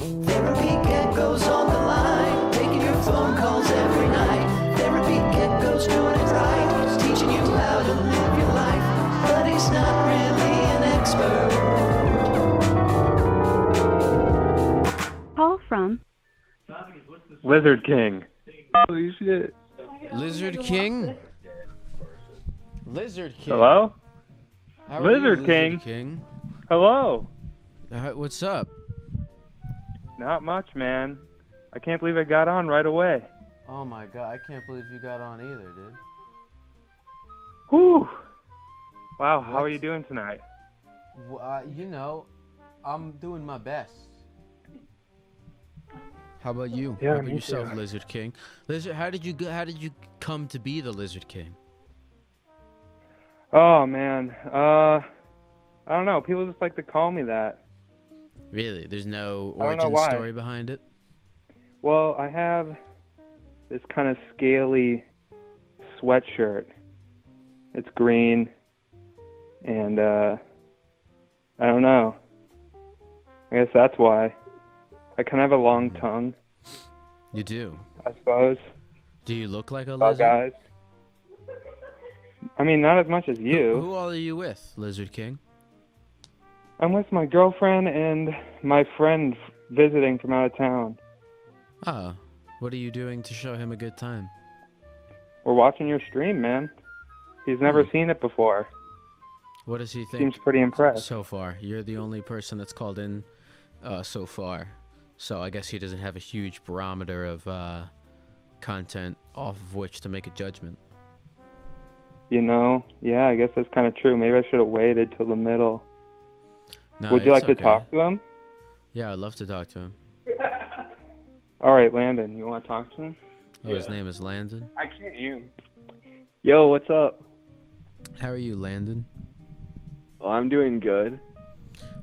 Therapy Gecko's on the line, taking your phone calls every night. Therapy Gecko's doing it right, he's teaching you how to live your life, but he's not really an expert. Call from Lizard King. Holy shit. Lizard King? Lizard King. Hello? How are you, Lizard King. King? Hello? What's up? Not much, man. I can't believe I got on right away. Oh my god, I can't believe you got on either, dude. Whew. Wow, how What? are you doing tonight? You know, I'm doing my best. How about you? Yeah, How about me yourself, too. Lizard King? Lizard, how did you come to be the Lizard King? Oh, man. I don't know. People just like to call me that. Really? There's no I don't know origin why. story behind it? Well, I have this kind of scaly sweatshirt. It's green, and I don't know. I guess that's why. I kind of have a long tongue, You do? I suppose. Do you look like a About lizard? guys. I mean, not as much as you. Who all are you with, Lizard King? I'm with my girlfriend and my friend visiting from out of town. Oh, what are you doing to show him a good time? We're watching your stream, man. He's never seen it before. What does he think Seems pretty impressed. so far? You're the only person that's called in so far. So I guess he doesn't have a huge barometer of content off of which to make a judgment. You know? Yeah, I guess that's kind of true. Maybe I should have waited till the middle. No, Would you it's like to okay. talk to him? Yeah, I'd love to talk to him. All right, Landon, you want to talk to him? Oh, his name is Landon. I can't hear him. Yo, what's up? How are you, Landon? Well, I'm doing good.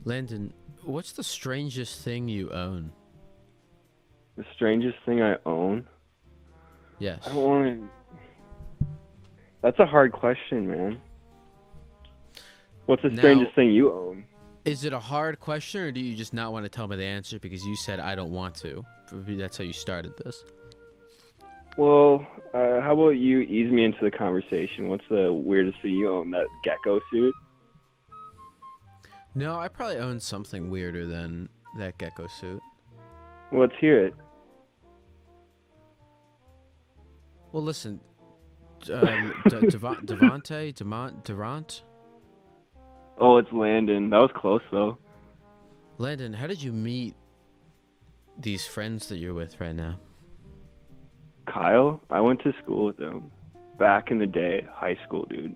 Landon, what's the strangest thing you own? The strangest thing I own? Yes. I don't want to... That's a hard question, man. What's the Now- strangest thing you own? Is it a hard question, or do you just not want to tell me the answer because you said I don't want to? That's how you started this. Well, how about you ease me into the conversation? What's the weirdest thing you own? That gecko suit? No, I probably own something weirder than that gecko suit. Well, let's hear it. Well, listen, Devante, Durant, Oh, it's Landon. That was close, though. Landon, how did you meet these friends that you're with right now? Kyle? I went to school with them. Back in the day. High school, dude.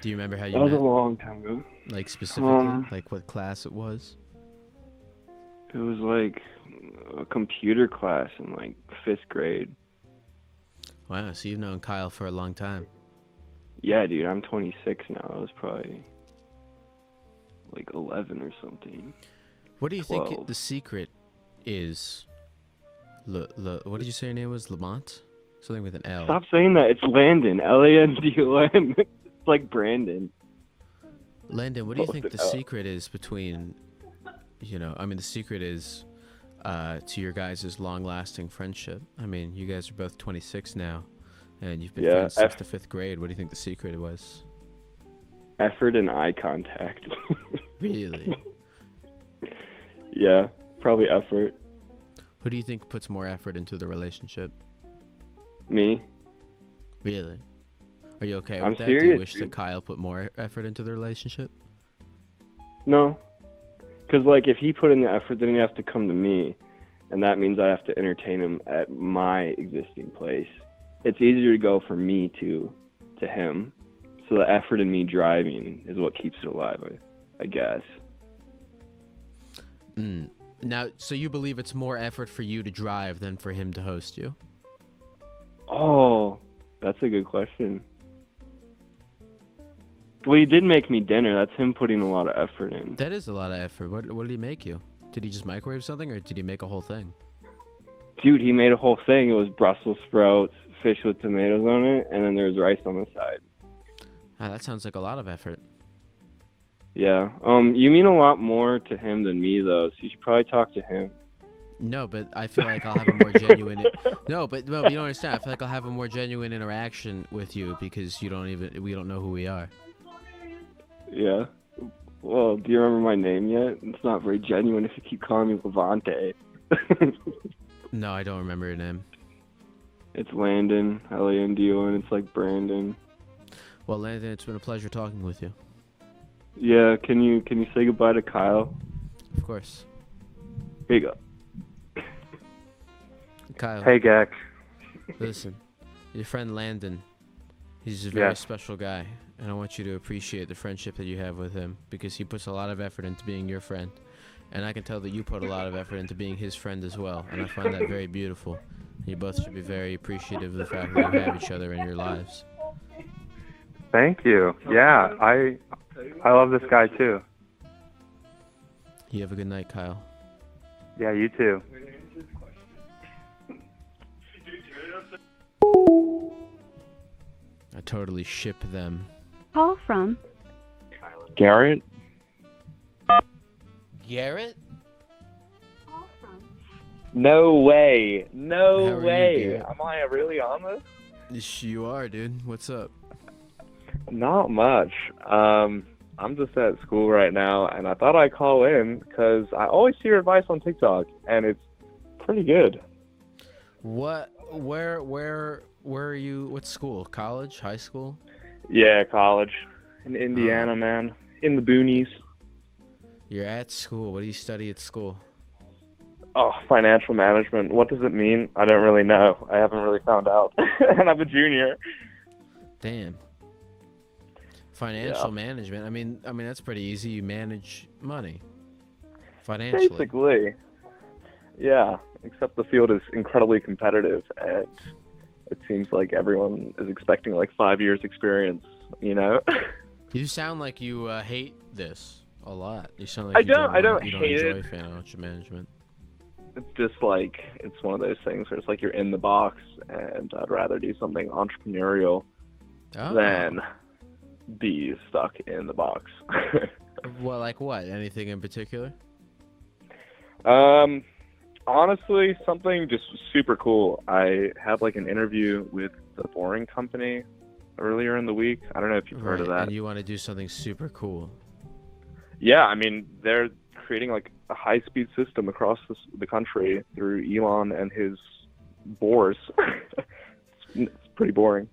Do you remember how you That was a met? long time ago. Like specifically, like what class it was? It was like a computer class in like 5th grade. Wow, so you've known Kyle for a long time. Yeah, dude, I'm 26 now. I was probably like 11 or something. What do you think 12. the secret is? What did you say your name was? Lamont? Something with an L. Stop saying that. It's Landon. Landon. It's like Brandon. Landon, what do you Both think with the L. secret is between, the secret is to your guys' long-lasting friendship? I mean, you guys are both 26 now, and you've been Yeah, friends since the 5th grade. What do you think the secret was? Effort and eye contact. Really? Yeah, probably effort. Who do you think puts more effort into the relationship? Me? Really? Are you okay with I'm that? Do you serious, wish that dude. Kyle put more effort into the relationship? No. Because, like, if he put in the effort, then he has to come to me. And that means I have to entertain him at my existing place. It's easier to go from me to him. So the effort in me driving is what keeps it alive, I guess. Now, so you believe it's more effort for you to drive than for him to host you? Oh, that's a good question. Well, he did make me dinner. That's him putting a lot of effort in. That is a lot of effort. What did he make you? Did he just microwave something, or did he make a whole thing? Dude, he made a whole thing. It was Brussels sprouts, fish with tomatoes on it, and then there was rice on the side. Ah, that sounds like a lot of effort. Yeah. You mean a lot more to him than me, though, so you should probably talk to him. No, but I feel like I'll have a more genuine. No, but you don't understand. I feel like I'll have a more genuine interaction with you because we don't know who we are. Yeah. Well, do you remember my name yet? It's not very genuine if you keep calling me Levante. No, I don't remember your name. It's Landon, Landon. It's like Brandon. Well, Landon, it's been a pleasure talking with you. Yeah. Can you say goodbye to Kyle? Of course. Here you go. Kyle, Hey, Gex. listen. Your friend Landon, he's a very special guy, and I want you to appreciate the friendship that you have with him because he puts a lot of effort into being your friend. And I can tell that you put a lot of effort into being his friend as well, and I find that very beautiful. You both should be very appreciative of the fact that you have each other in your lives. Thank you. Yeah, I love this guy too. You have a good night, Kyle. Yeah, you too. I totally ship them. Call from Garrett? Garrett? No way. How No are you, way. Garrett? Am I really on this? Yes, you are, dude. What's up? Not much. I'm just at school right now, and I thought I'd call in because I always see your advice on TikTok, and it's pretty good. What? Where are you? What school? College? High school? Yeah, college in Indiana, man, in the boonies. You're at school. What do you study at school? Oh, financial management. What does it mean? I don't really know. I haven't really found out, and I'm a junior. Damn. Financial management. I mean that's pretty easy. You manage money financially. Basically, yeah. Except the field is incredibly competitive, and it seems like everyone is expecting like 5 years experience. You know. You sound like you hate this a lot. You sound like I you don't you hate enjoy it. financial management. It's just like it's one of those things where it's like you're in the box, and I'd rather do something entrepreneurial Oh. than be stuck in the box. Well, like what? Anything in particular? Honestly, something just super cool. I had like an interview with the Boring Company earlier in the week. I don't know if you've heard of that. And you want to do something super cool. Yeah, I mean, they're creating like a high-speed system across the country through Elon and his bores. It's pretty boring.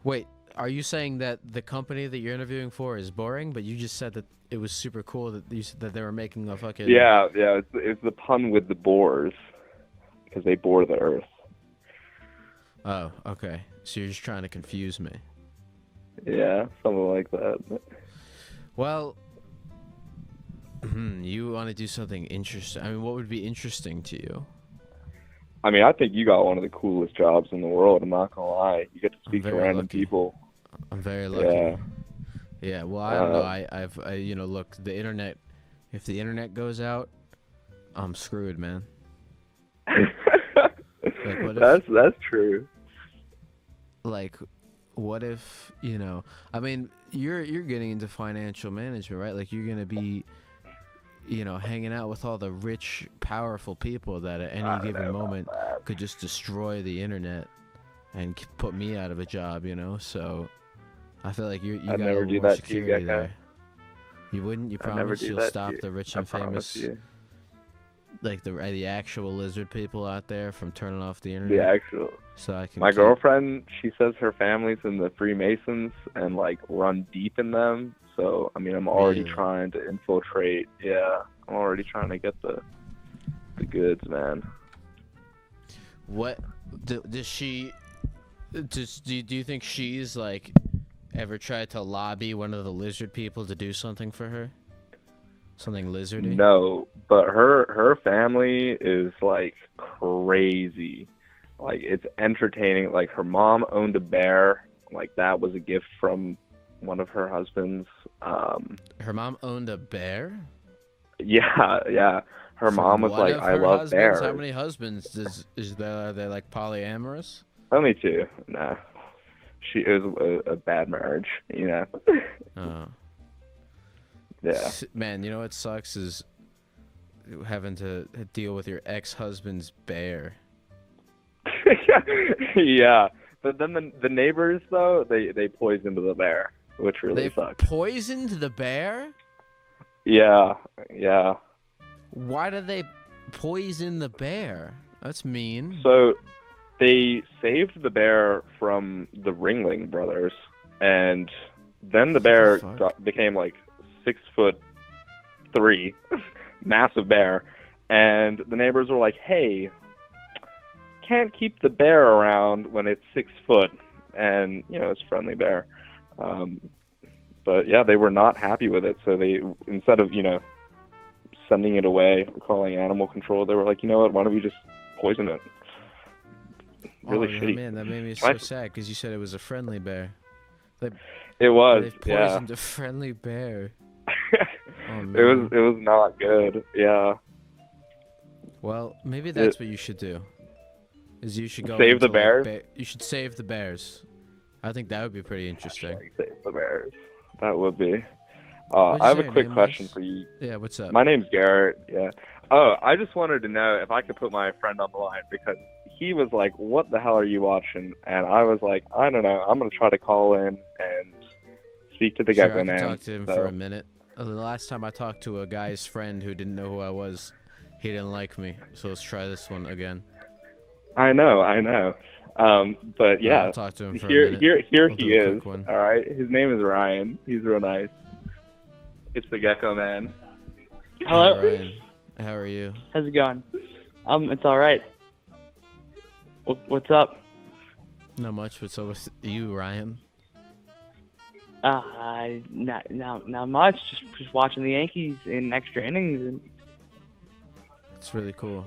Wait, are you saying that the company that you're interviewing for is boring, but you just said that it was super cool that that they were making a fucking... Yeah, it's the pun with the bores, because they bore the earth. Oh, okay. So you're just trying to confuse me. Yeah, something like that. Well, you want to do something interesting. I mean, what would be interesting to you? I mean, I think you got one of the coolest jobs in the world. I'm not gonna lie. You get to speak to very random lucky. people. I'm very lucky. Yeah. Yeah, well, I don't know. I look, the internet, if the internet goes out, I'm screwed, man. Like, what if, That's true. like, what if, I mean, you're getting into financial management, right? Like, you're going to be, hanging out with all the rich, powerful people that at any given moment could just destroy the internet and put me out of a job, So I feel like you got a never little do more that to you, security Gekko. there. You wouldn't? You I'd never promise do you'll that to stop you. the rich I and promise famous, you. like the actual lizard people out there from turning off the The internet? actual. So I can My keep- girlfriend, she says her family's in the Freemasons and like run deep in them. So I mean, I'm already Really? trying to infiltrate. Yeah, I'm already trying to get the goods, man. What does she? Do you think she's like ever tried to lobby one of the lizard people to do something for her? Something lizardy? No, but her family is like crazy. Like it's entertaining. Like her mom owned a bear. Like that was a gift from one of her husbands. Her mom owned a bear? Yeah. Her From mom was one like, of I her love husbands? bears. How many husbands is there? Are they like polyamorous? Only two. Nah. It was a bad marriage, Oh. Yeah. Man, you know what sucks is having to deal with your ex-husband's bear. Yeah. But then the neighbors though, they poisoned the bear, which really They sucked. poisoned the bear? Yeah. Yeah. Why did they poison the bear? That's mean. So they saved the bear from the Ringling Brothers, and then the bear fuck? became like 6'3", massive bear, and the neighbors were like, "Hey, can't keep the bear around when it's 6 foot, and it's a friendly bear." But yeah, they were not happy with it, so they instead of sending it away or calling animal control, they were like, you know what? Why don't we just poison it? Really shitty. Man, that made me so sad because you said it was a friendly bear. It was, They poisoned a friendly bear. Oh, man. It was not good. Yeah. Well, maybe that's what you should do. Is you should go Save the into, like, bears? you should save the bears. I think that would be pretty interesting. Save the bears. That would be. What'd you I have say a your quick name question was? for you. Yeah, what's up? My name's Garrett. Yeah. Oh, I just wanted to know if I could put my friend on the line because he was like, "What the hell are you watching?" And I was like, "I don't know. I'm gonna try to call in and speak to the Sure, Gecko I can Man." talk to him for a minute. The last time I talked to a guy's friend who didn't know who I was, he didn't like me. So let's try this one again. I know. But yeah, I'll talk to him for a here minute. he We'll do a is. quick one. All right. His name is Ryan. He's real nice. It's the Gecko Man. Hello. Hi, Ryan. How are you? How's it going? It's all right. What's up? Not much. What's up with you, Ryan? Not much. Just watching the Yankees in extra innings. And It's really cool.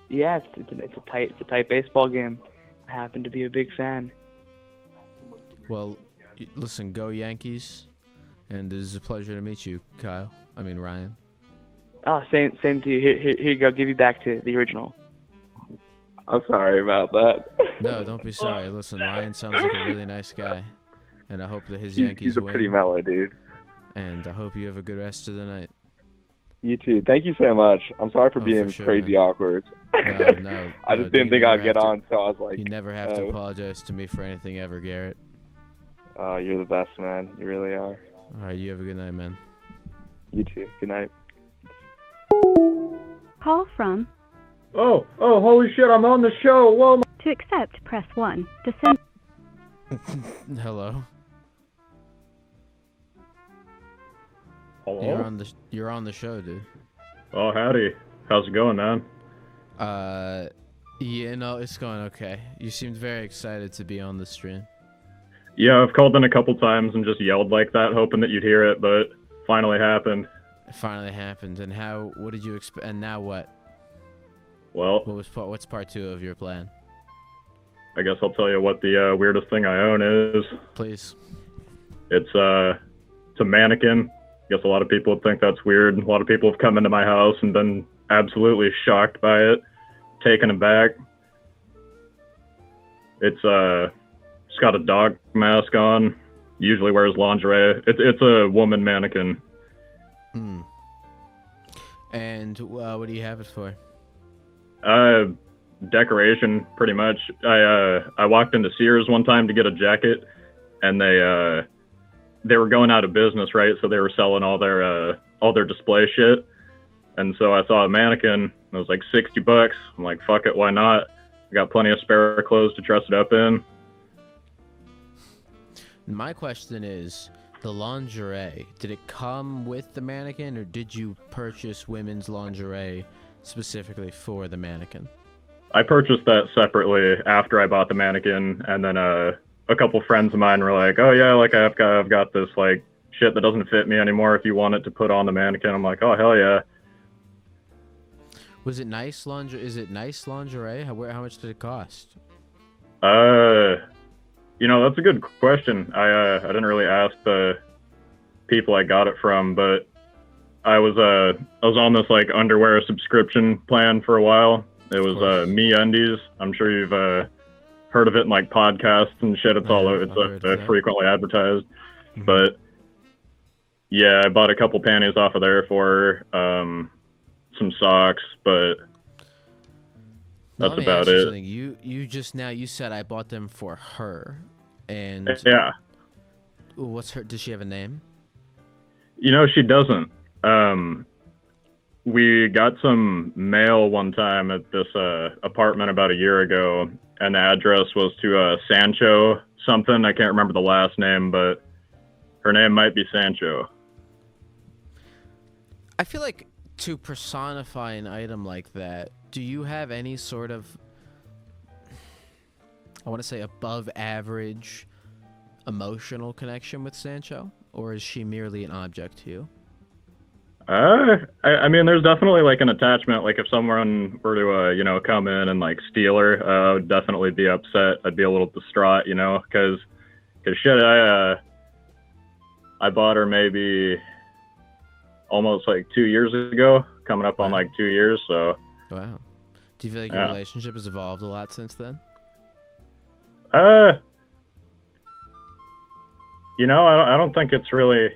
yeah, it's a tight baseball game. I happen to be a big fan. Well, listen, go Yankees, and it is a pleasure to meet you, Kyle. I mean, Ryan. Oh, same to you. Here you go. Give you back to the original. I'm sorry about that. No, don't be sorry. Listen, Ryan sounds like a really nice guy, and I hope that his Yankees He's a win. pretty mellow dude. And I hope you have a good rest of the night. You too. Thank you so much. I'm sorry for Oh, being for sure, crazy man. awkward. No, I just didn't think I'd get on, so I was like, You never have to oh. apologize to me for anything ever, Garrett. "Oh, you're the best, man. You really are." All right, you have a good night, man. You too. Good night. Call from. Oh, holy shit, I'm on the show. Whoa, To accept, press 1. To send. Hello. Hello? You're on the show, dude. Oh, howdy. How's it going, man? Yeah, no, it's going okay. You seemed very excited to be on the stream. Yeah, I've called in a couple times and just yelled like that, hoping that you'd hear it, but finally happened. It finally happened, and what did you expect? And now what? Well, What's part 2 of your plan? I guess I'll tell you what the weirdest thing I own is. Please. It's a mannequin. I guess a lot of people would think that's weird. A lot of people have come into my house and been absolutely shocked by it, taken aback. It's got a dog mask on. Usually wears lingerie. It's a woman mannequin. Hmm. And what do you have it for? Decoration, pretty much. I walked into Sears one time to get a jacket, and they were going out of business, right? So they were selling all their display shit. And so I saw a mannequin. It was like $60. I'm like, fuck it, why not? I got plenty of spare clothes to dress it up in. My question is, the lingerie, did it come with the mannequin, or did you purchase women's lingerie specifically for the mannequin? I purchased that separately after I bought the mannequin, and then a couple friends of mine were like, "Oh yeah, like I've got this like shit that doesn't fit me anymore. If you want it to put on the mannequin," I'm like, "Oh hell yeah." Was it nice lingerie? Is it nice lingerie? How much did it cost? That's a good question. I didn't really ask the people I got it from, but I was on this like underwear subscription plan for a while. It was MeUndies. I'm sure you've heard of it in like podcasts and shit. It's all over. It's frequently advertised. Mm-hmm. But Yeah, I bought a couple panties off of there for her, some socks, but Now, that's let me about ask you it. something. You just now you said I bought them for her, and Yeah. what's her? Does she have a name? You know, she doesn't. We got some mail one time at this apartment about a year ago, and the address was to Sancho something. I can't remember the last name, but her name might be Sancho. I feel like to personify an item like that, do you have any sort of, I want to say, above average emotional connection with Sancho, or is she merely an object to you? I mean, there's definitely like an attachment. Like if someone were to, come in and like steal her, I would definitely be upset. I'd be a little distraught, because shit, I bought her maybe almost like 2 years ago, coming up on like 2 years. So, Wow. Do you feel like your Yeah. relationship has evolved a lot since then? I don't think it's really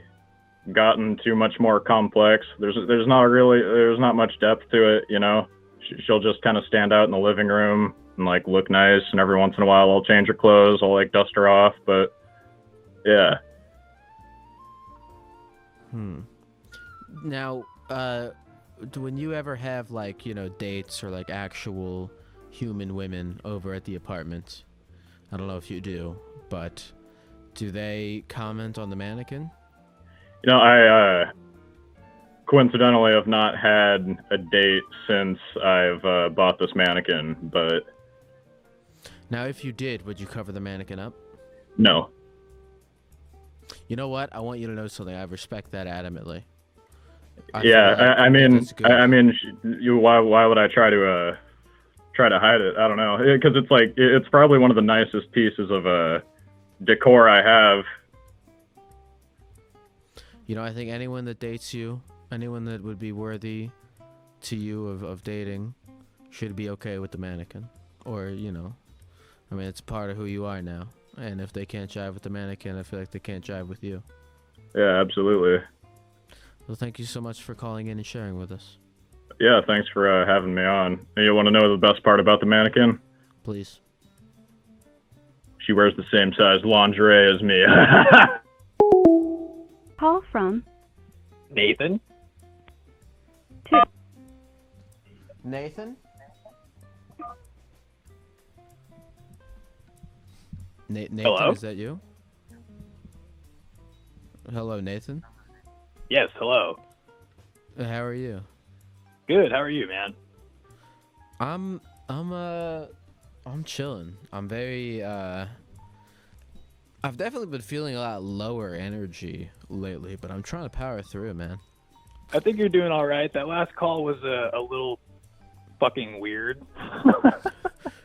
gotten too much more complex. There's not much depth to it. She'll just kind of stand out in the living room and like look nice, and every once in a while I'll change her clothes, I'll like dust her off, but yeah. Now, when you ever have like, dates or like actual human women over at the apartment, I don't know if you do, but do they comment on the mannequin? I coincidentally have not had a date since I've bought this mannequin, but Now, if you did, would you cover the mannequin up? no. You know what? I want you to know something. I respect that adamantly. Yeah, I mean, that's good. why would I try to hide it? I don't know, because it's like it's probably one of the nicest pieces of decor I have. I think anyone that dates you, anyone that would be worthy to you of dating, should be okay with the mannequin. Or, it's part of who you are now. And if they can't jive with the mannequin, I feel like they can't jive with you. Yeah, absolutely. Well, thank you so much for calling in and sharing with us. Yeah, thanks for having me on. And you want to know the best part about the mannequin? Please. She wears the same size lingerie as me. Call from Nathan? Nathan? Nathan, Hello? is that you? Hello, Nathan. Yes, hello. How are you? Good, how are you, man? I'm chilling. I'm very I've definitely been feeling a lot lower energy lately, but I'm trying to power through, man. I think you're doing all right. That last call was a little fucking weird.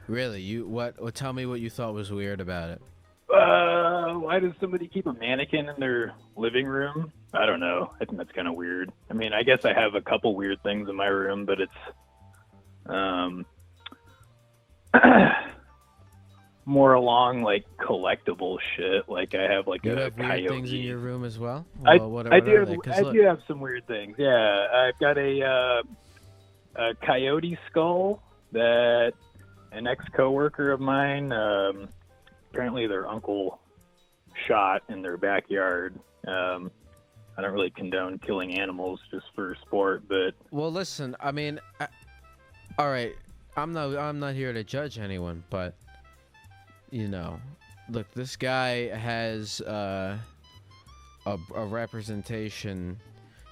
Really? What tell me what you thought was weird about it. Why does somebody keep a mannequin in their living room? I don't know. I think that's kind of weird. I mean, I guess I have a couple weird things in my room, but it's more along like collectible shit. Like I have like You a have weird coyote. things in your room as well? I Well, what do are have, they? 'Cause I look, do have some weird things. Yeah, I've got a coyote skull that an ex-coworker of mine, apparently their uncle shot in their backyard. I don't really condone killing animals just for sport, but Well, listen. I mean, all right. I'm not here to judge anyone, but look, this guy has a representation.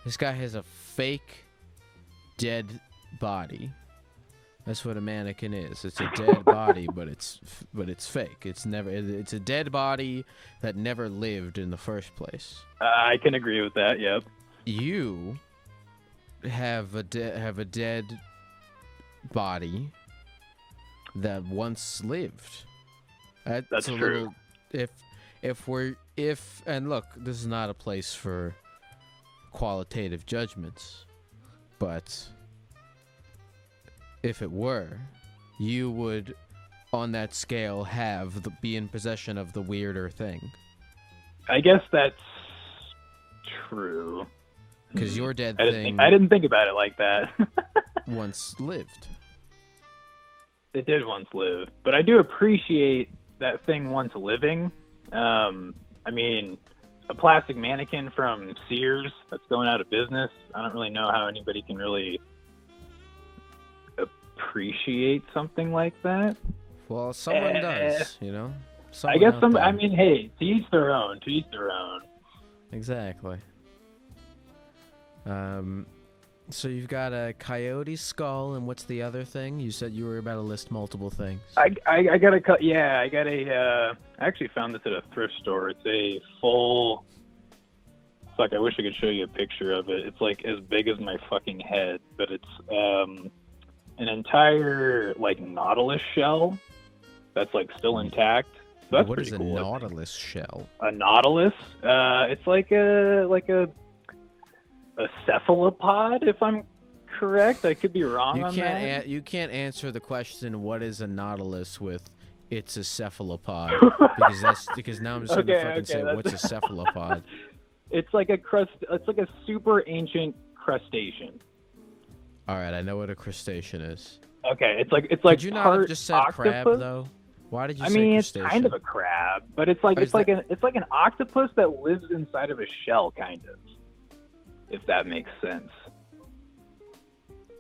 This guy has a fake dead body. That's what a mannequin is. It's a dead body, but it's fake. It's a dead body that never lived in the first place. I can agree with that. Yep. You have a dead body that once lived. That's a true. Little, and look, this is not a place for qualitative judgments, but if it were, you would, on that scale, be in possession of the weirder thing. I guess that's true. Because your dead I thing didn't think about it like that. once lived. It did once live, but I do appreciate that thing once living. I mean, a plastic mannequin from Sears that's going out of business. I don't really know how anybody can really appreciate something like that. Well, someone does, you know. I Someone guess out some. there. I mean, hey, to each their own. To each their own. Exactly. So you've got a coyote skull, and what's the other thing? You said you were about to list multiple things. I got a yeah. I got a. I actually found this at a thrift store. It's a full. Fuck, I wish I could show you a picture of it. It's like as big as my fucking head, but it's an entire like nautilus shell that's like still intact. So that's What pretty is a cool. nautilus shell? A nautilus? It's like a cephalopod, if I'm correct. I could be wrong You on can't that. you can't answer the question what is a nautilus with it's a cephalopod because now I'm just gonna Okay, fucking say that's- what's a cephalopod. It's like It's like a super ancient crustacean. All right, I know what a crustacean is. Okay, it's like Could you not have part just said octopus. crab though? Why did you I say mean, it's crustacean? kind of a crab, but it's like Or is it's like an octopus that lives inside of a shell, kind of. If that makes sense.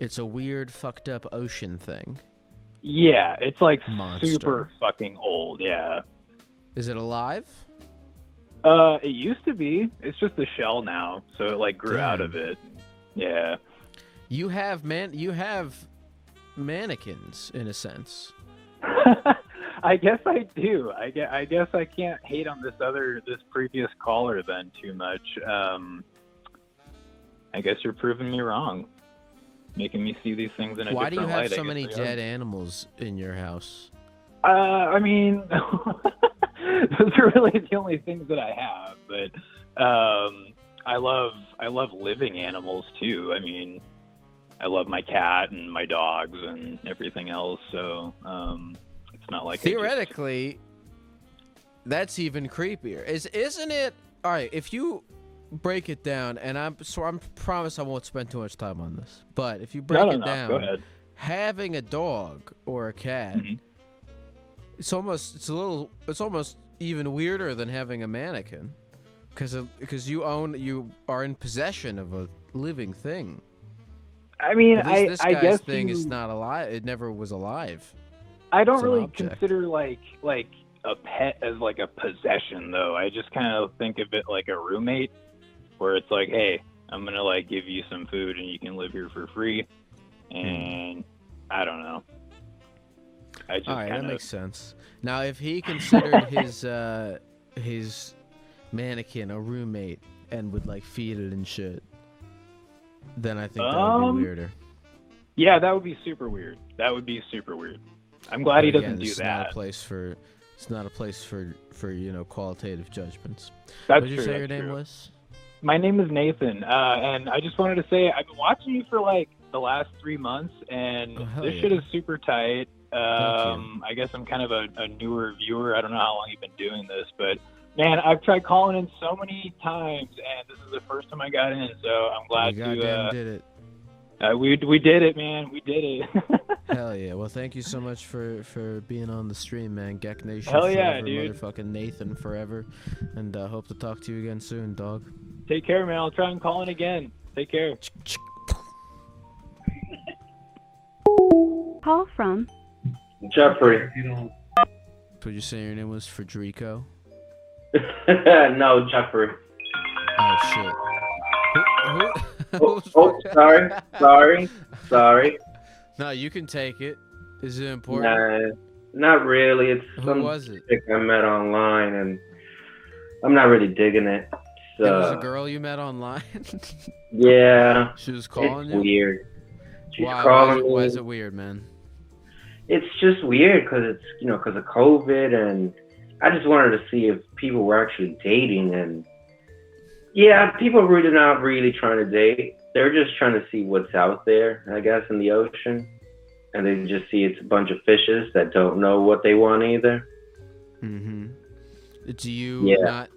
It's a weird, fucked up ocean thing. Yeah, it's like Monster. super fucking old. Yeah. Is it alive? It used to be. It's just a shell now, so it like grew out Damn. of it. Yeah. You have mannequins in a sense. I guess I do. I guess I can't hate on this previous caller then too much. I guess you're proving me wrong, making me see these things in a Why do different you have light. I so guess many they dead animals in your house? are. I mean, those are really the only things that I have. But I love living animals too. I mean, I love my cat and my dogs and everything else. So it's not like Theoretically, that's even creepier. Isn't it? All right, if you break it down, and I promise I won't spend too much time on this. But if you break it down, Go ahead. having a dog or a cat, it's almost even weirder than having a mannequin, because you are in possession of a living thing. I mean, At least this I guy's guess thing is not alive. It never was alive. I don't It's an really object. consider like a pet as like a possession though. I just kind of think of it like a roommate, where it's like, hey, I'm gonna like give you some food and you can live here for free, and I don't know. I just All right, that kind of makes sense. Now, if he considered his mannequin a roommate and would like feed it and shit, then I think that would be weirder. yeah, that would be super weird. That would be super weird. I'm glad But he again, doesn't do it's that. not a place for qualitative judgments. That's What did you true. say your that's name true. was? My name is Nathan, and I just wanted to say I've been watching you for like the last 3 months, and Oh, hell this yeah. shit is super tight. you. I guess I'm kind of a newer viewer. I don't know how long you've been doing this, but man, I've tried calling in so many times, and this is the first time I got in, so I'm glad You goddamn to. did it. We did it, man. We did it. Hell yeah. Well, thank you so much for being on the stream, man. Geck Nation Hell forever, yeah, dude. motherfucking Nathan forever. And hope to talk to you again soon, dog. Take care, man. I'll try and call in again. Take care. Call from Jeffrey. Would you say your name was Federico? No, Jeffrey. Oh, shit. Sorry. No, you can take it. Is it important? Nah, not really. It's Who some was it? chick I met online, and I'm not really digging it. It was a So, girl you met online? yeah, She was calling it's you? weird. She's Why calling why me. is it weird, man? It's just weird because it's, because of COVID, and I just wanted to see if people were actually dating. And yeah, people are really not really trying to date. They're just trying to see what's out there, I guess, in the ocean. And they just see it's a bunch of fishes that don't know what they want either. Mm-hmm. Do you Yeah. not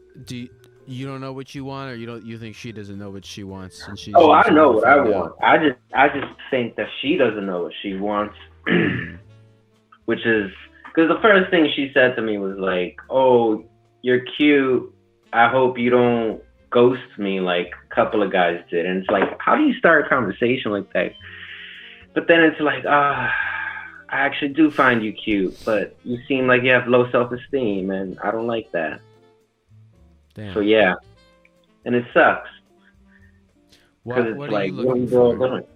you don't know what you want, or you think she doesn't know what she wants, and she's Oh, I using know you to what I find want. out? I just think that she doesn't know what she wants, which is because the first thing she said to me was like, "Oh, you're cute. I hope you don't ghost me like a couple of guys did." And it's like, how do you start a conversation like that? But then it's like, I actually do find you cute, but you seem like you have low self-esteem, and I don't like that. Damn. So yeah, and it sucks. What, Because it's what are like you looking one girl for? doesn't.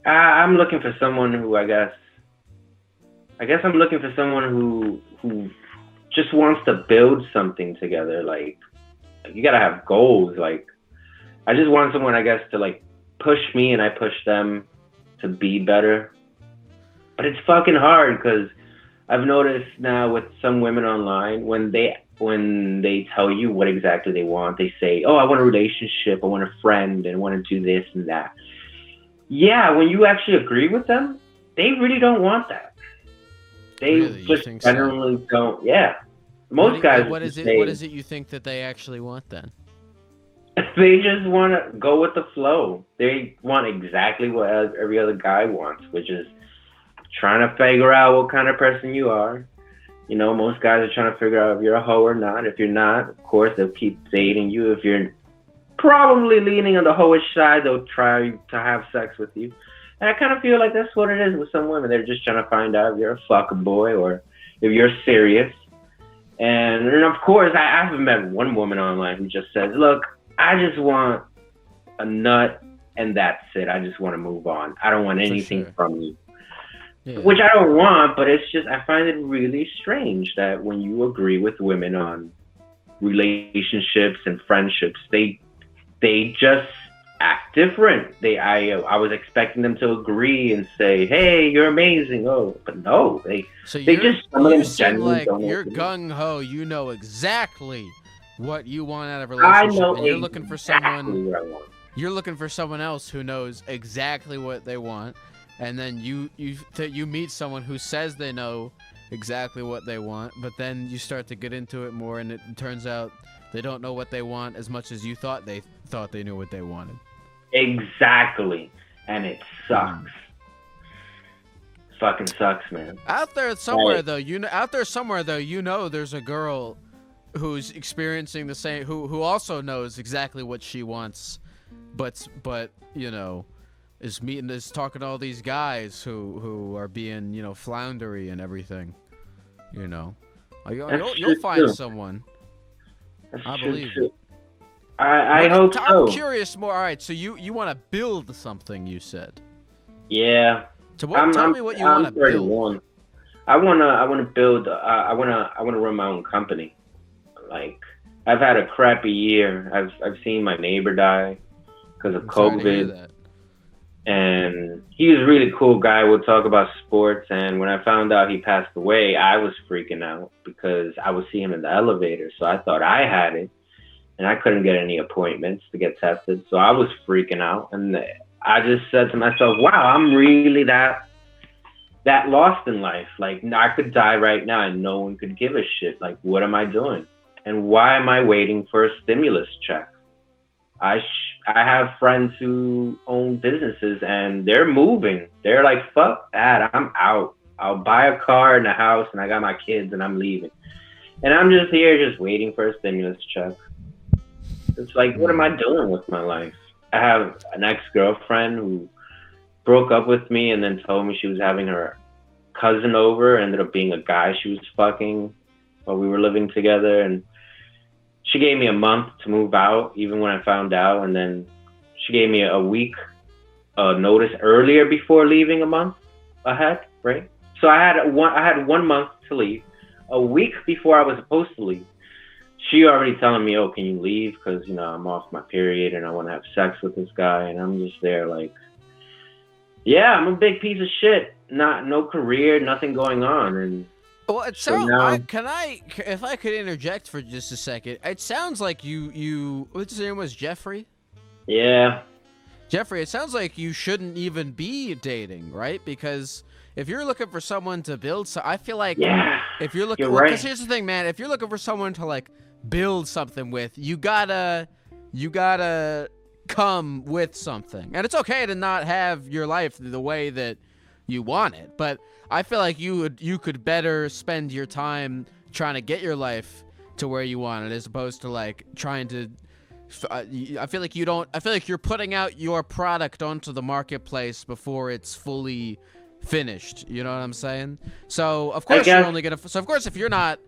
I'm looking for someone who I guess I'm looking for someone who just wants to build something together. Like you gotta have goals. Like I just want someone, I guess, to like push me and I push them to be better. But it's fucking hard because I've noticed now with some women online, when they tell you what exactly they want, they say, "Oh, I want a relationship, I want a friend, and I want to do this and that." Yeah, when you actually agree with them, they really don't want that. They Really? You just think so? generally don't. Yeah, most guys. What is just it? say- What is it you think that they actually want then? They just want to go with the flow. They want exactly what every other guy wants, which is trying to figure out what kind of person you are. You know, most guys are trying to figure out if you're a hoe or not. If you're not, of course, they'll keep dating you. If you're probably leaning on the hoish side, they'll try to have sex with you. And I kind of feel like that's what it is with some women. They're just trying to find out if you're a fuck boy or if you're serious. And of course, I haven't met one woman online who just says, "Look, I just want a nut and that's it. I just want to move on. I don't want anything sure. from you." Yeah. Which I don't want, but it's just, I find it really strange that when you agree with women on relationships and friendships, they just act different. I was expecting them to agree and say, "Hey, you're amazing." Oh, but no, So they just some of you them seem genuinely like don't you're agree. gung ho. You know exactly what you want out of a I relationship, know and you're looking for exactly someone. what I want. You're looking for someone else who knows exactly what they want, and then you meet someone who says they know exactly what they want, but then you start to get into it more, and it turns out they don't know what they want as much as you thought they knew what they wanted. Exactly, and it sucks. Fucking sucks, man. Out there somewhere Right. though, you know there's a girl who's experiencing the same, who also knows exactly what she wants, but you know, is talking to all these guys who are being, you know, floundery and everything. You know, you'll find true. someone. That's I true, believe too. it. I hope so. I'm curious more. All right, so you want to build something, you said. Yeah. So tell me what you want to build. 31. I wanna build. I wanna run my own company. Like, I've had a crappy year. I've seen my neighbor die because of I'm sorry to hear COVID, that. and he was a really cool guy. We'll talk about sports. And when I found out he passed away, I was freaking out because I would see him in the elevator. So I thought I had it, and I couldn't get any appointments to get tested. So I was freaking out, and I just said to myself, "Wow, I'm really that lost in life. Like, I could die right now and no one could give a shit. Like, what am I doing? And why am I waiting for a stimulus check?" I have friends who own businesses and they're moving. They're like, "Fuck that, I'm out. I'll buy a car and a house and I got my kids and I'm leaving." And I'm just here just waiting for a stimulus check. It's like, what am I doing with my life? I have an ex-girlfriend who broke up with me and then told me she was having her cousin over. Ended up being a guy she was fucking while we were living together. And she gave me a month to move out, even when I found out. And then she gave me a week notice earlier before leaving, a month ahead, right? So I had 1 month to leave. A week before I was supposed to leave, she already telling me, "Oh, can you leave? Because, you know, I'm off my period and I want to have sex with this guy." And I'm just there like, yeah, I'm a big piece of shit. No career, nothing going on. And Well, it so sounds. now, If I could interject for just a second, it sounds like you. What's his name? Was Jeffrey? yeah, Jeffrey, it sounds like you shouldn't even be dating, right? Because if you're looking for someone to build, I feel like yeah, if you're looking, you're well, right. because here's the thing, man. If you're looking for someone to like build something with, you gotta come with something. And it's okay to not have your life the way that you want it, but I feel like you could better spend your time trying to get your life to where you want it, as opposed to like trying to. I feel like you're putting out your product onto the marketplace before it's fully finished. You know what I'm saying? So of course you're only gonna. So of course, if you're not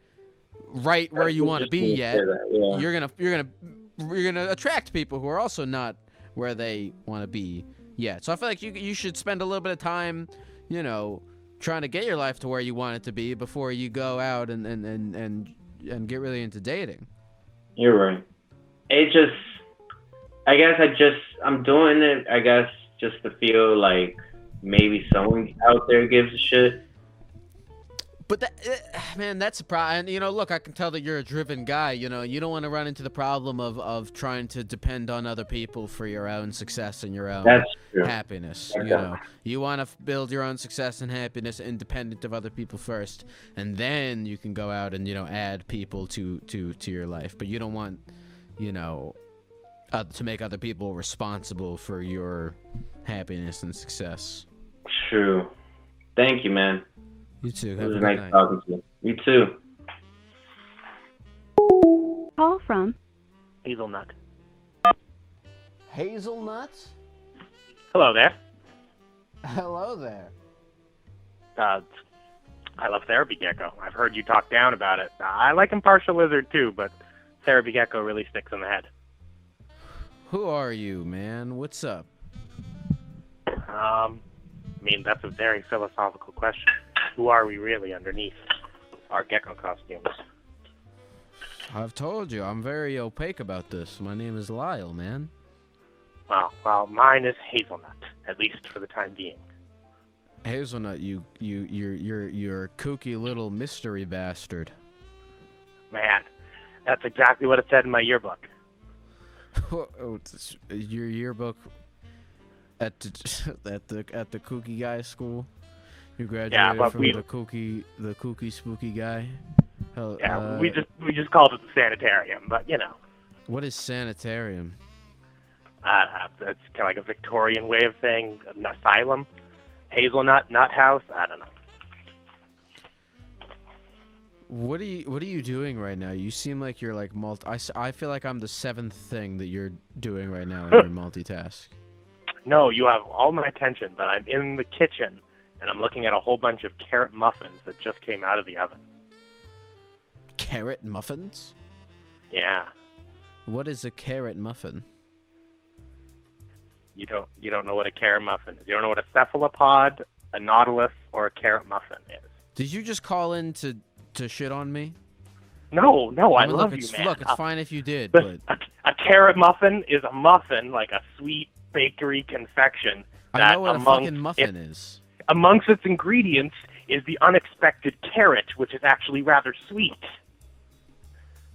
right where you want to be yet, you're gonna attract people who are also not where they want to be yet. So I feel like you should spend a little bit of time, you know, trying to get your life to where you want it to be before you go out and get really into dating. You're right. I'm doing it, I guess, just to feel like maybe someone out there gives a shit. But man, that's a problem. And, you know, look, I can tell that you're a driven guy. You know, you don't want to run into the problem of trying to depend on other people for your own success and your own happiness. You know, you want to build your own success and happiness independent of other people first, and then you can go out and, you know, add people to your life. But you don't want, you know, to make other people responsible for your happiness and success. True. Thank you, man. You too. It was nice talking to you. You too. Call from Hazelnut. Hazelnuts? Hello there. Hello there. I love Therapy Gecko. I've heard you talk down about it. I like Impartial Lizard too, but Therapy Gecko really sticks in the head. Who are you, man? What's up? I mean, that's a very philosophical question. Who are we really underneath our gecko costumes? I've told you, I'm very opaque about this. My name is Lyle, man. Well, mine is Hazelnut, at least for the time being. Hazelnut, you're a kooky little mystery bastard. Man, that's exactly what it said in my yearbook. Your yearbook at the kooky guy school? You graduated from the kooky spooky guy? Hell, yeah, we just called it the sanitarium, but you know. What is sanitarium? It's kind of like a Victorian way of saying an asylum. Hazelnut, nut house, I don't know. What are you doing right now? You seem like you're like I feel like I'm the seventh thing that you're doing right now in your multitask. No, you have all my attention, but I'm in the kitchen and I'm looking at a whole bunch of carrot muffins that just came out of the oven. Carrot muffins? Yeah. What is a carrot muffin? You don't know what a carrot muffin is. You don't know what a cephalopod, a nautilus, or a carrot muffin is. Did you just call in to shit on me? No, I love you, man. Look, it's fine if you did, but a carrot muffin is a muffin, like a sweet bakery confection. I know what a fucking muffin is. Amongst its ingredients is the unexpected carrot, which is actually rather sweet.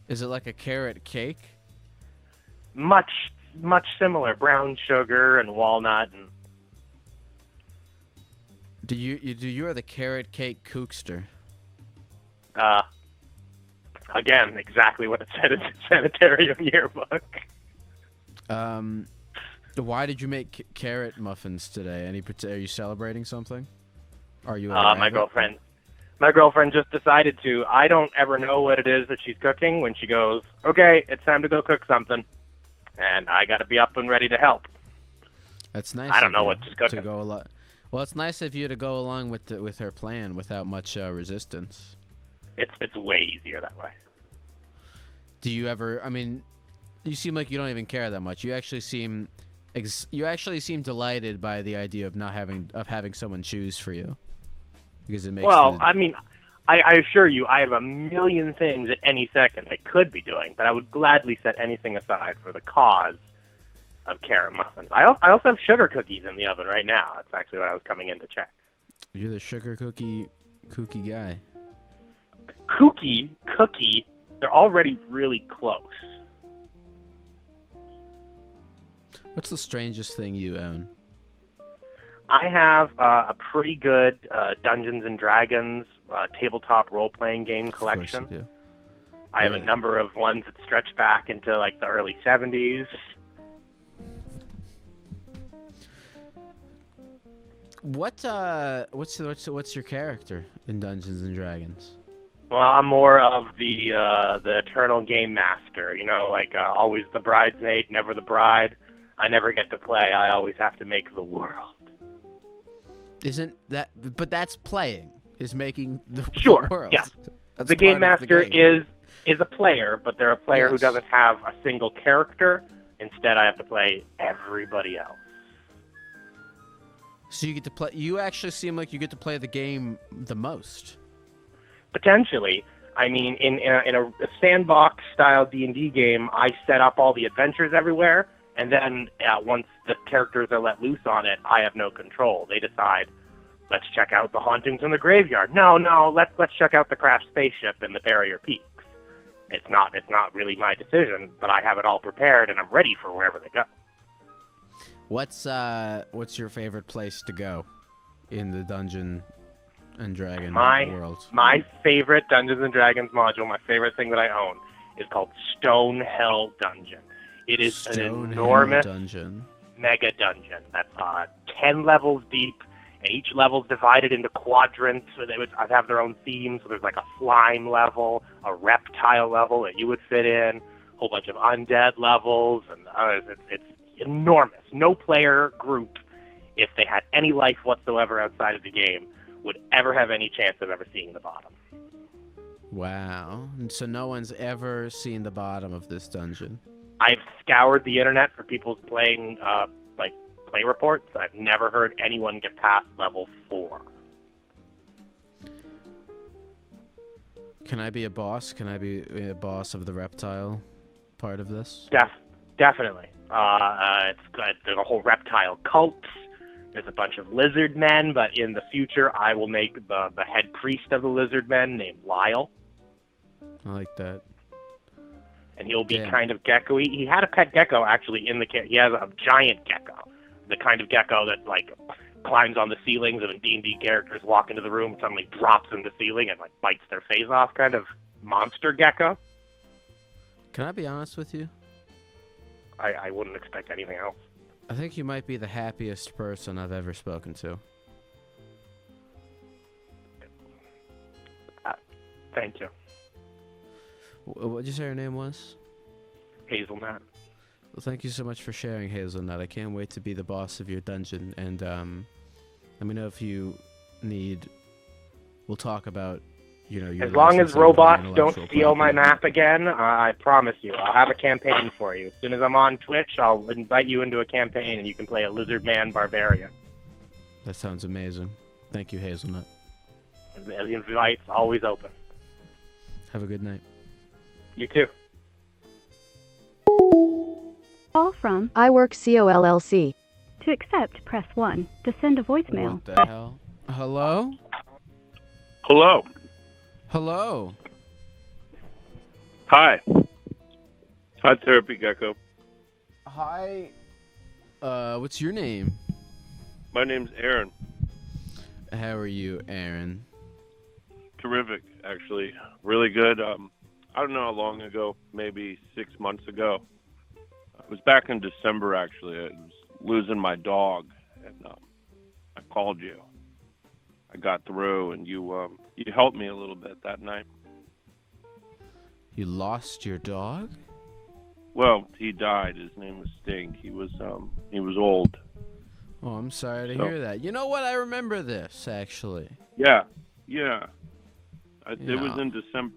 Is it like a carrot cake? Much similar. Brown sugar and walnut and. You are the carrot cake kookster. Again, exactly what it said in the sanitarium yearbook. Why did you make carrot muffins today? Are you celebrating something? Are you? My girlfriend just decided to. I don't ever know what it is that she's cooking when she goes, okay, it's time to go cook something. And I got to be up and ready to help. That's nice. I don't know what she's cooking. To go well, it's nice of you to go along with her plan without much resistance. It's way easier that way. Do you ever? I mean, you seem like you don't even care that much. You actually seem delighted by the idea of having someone choose for you, because it makes. Well, I mean, I assure you, I have a million things at any second I could be doing, but I would gladly set anything aside for the cause of carrot muffins. I also have sugar cookies in the oven right now. That's actually what I was coming in to check. You're the sugar kooky guy. Cookie, they're already really close. What's the strangest thing you own? I have a pretty good Dungeons and Dragons tabletop role-playing game collection. I have a number of ones that stretch back into like the early 70s. What's your character in Dungeons and Dragons? Well, I'm more of the eternal game master. You know, like always the bridesmaid, never the bride. I never get to play. I always have to make the world. Isn't that? But that's playing. Is making the Sure. world. Yeah. That's The game part of the master game. is a player, but they're a player who Yes. doesn't have a single character. Instead, I have to play everybody else. So you get to play. You actually seem like you get to play the game the most. Potentially. I mean, in a sandbox style D&D game, I set up all the adventures everywhere, and then once the characters are let loose on it, I have no control. They decide, let's check out the hauntings in the graveyard. No, let's check out the crashed spaceship in the Barrier Peaks. It's not really my decision, but I have it all prepared and I'm ready for wherever they go. What's your favorite place to go in the Dungeon and Dragon world? My favorite Dungeons and Dragons module, my favorite thing that I own, is called Stonehell Dungeon. It is an enormous dungeon. mega dungeon that's 10 levels deep, and each level's divided into quadrants. So they would have their own themes. So there's like a slime level, a reptile level that you would fit in, a whole bunch of undead levels, and it's enormous. No player group, if they had any life whatsoever outside of the game, would ever have any chance of ever seeing the bottom. Wow. And so no one's ever seen the bottom of this dungeon. I've scoured the internet for people playing play reports. I've never heard anyone get past level 4. Can I be a boss? Can I be a boss of the reptile part of this? Definitely. It's good. There's a whole reptile cult. There's a bunch of lizard men, but in the future, I will make the head priest of the lizard men named Lyle. I like that. And he'll be kind of gecko-y. He had a pet gecko, actually, he has a giant gecko. The kind of gecko that, climbs on the ceilings, and when D&D characters walk into the room, suddenly drops in the ceiling and, bites their face off, kind of monster gecko. Can I be honest with you? I wouldn't expect anything else. I think you might be the happiest person I've ever spoken to. Thank you. What did you say your name was? Hazelnut. Well, thank you so much for sharing, Hazelnut. I can't wait to be the boss of your dungeon. And let me know if you need. We'll talk about, your. As long as robots don't intellectual steal my property. map again, I promise you, I'll have a campaign for you. As soon as I'm on Twitch, I'll invite you into a campaign, and you can play a lizard man barbarian. That sounds amazing. Thank you, Hazelnut. The invite's always open. Have a good night. You too. Call from iWork To accept, press 1. To send a voicemail. What the hell? Hello? Hello. Hello. Hi. Hi, Therapy Gecko. Hi. What's your name? My name's Aaron. How are you, Aaron? Terrific, actually. Really good. I don't know how long ago, maybe 6 months ago. It was back in December, actually. I was losing my dog, and I called you. I got through, and you helped me a little bit that night. You lost your dog? Well, he died. His name was Stink. He was old. Oh, I'm sorry to hear that. You know what? I remember this, actually. Yeah. It Yeah. was in December.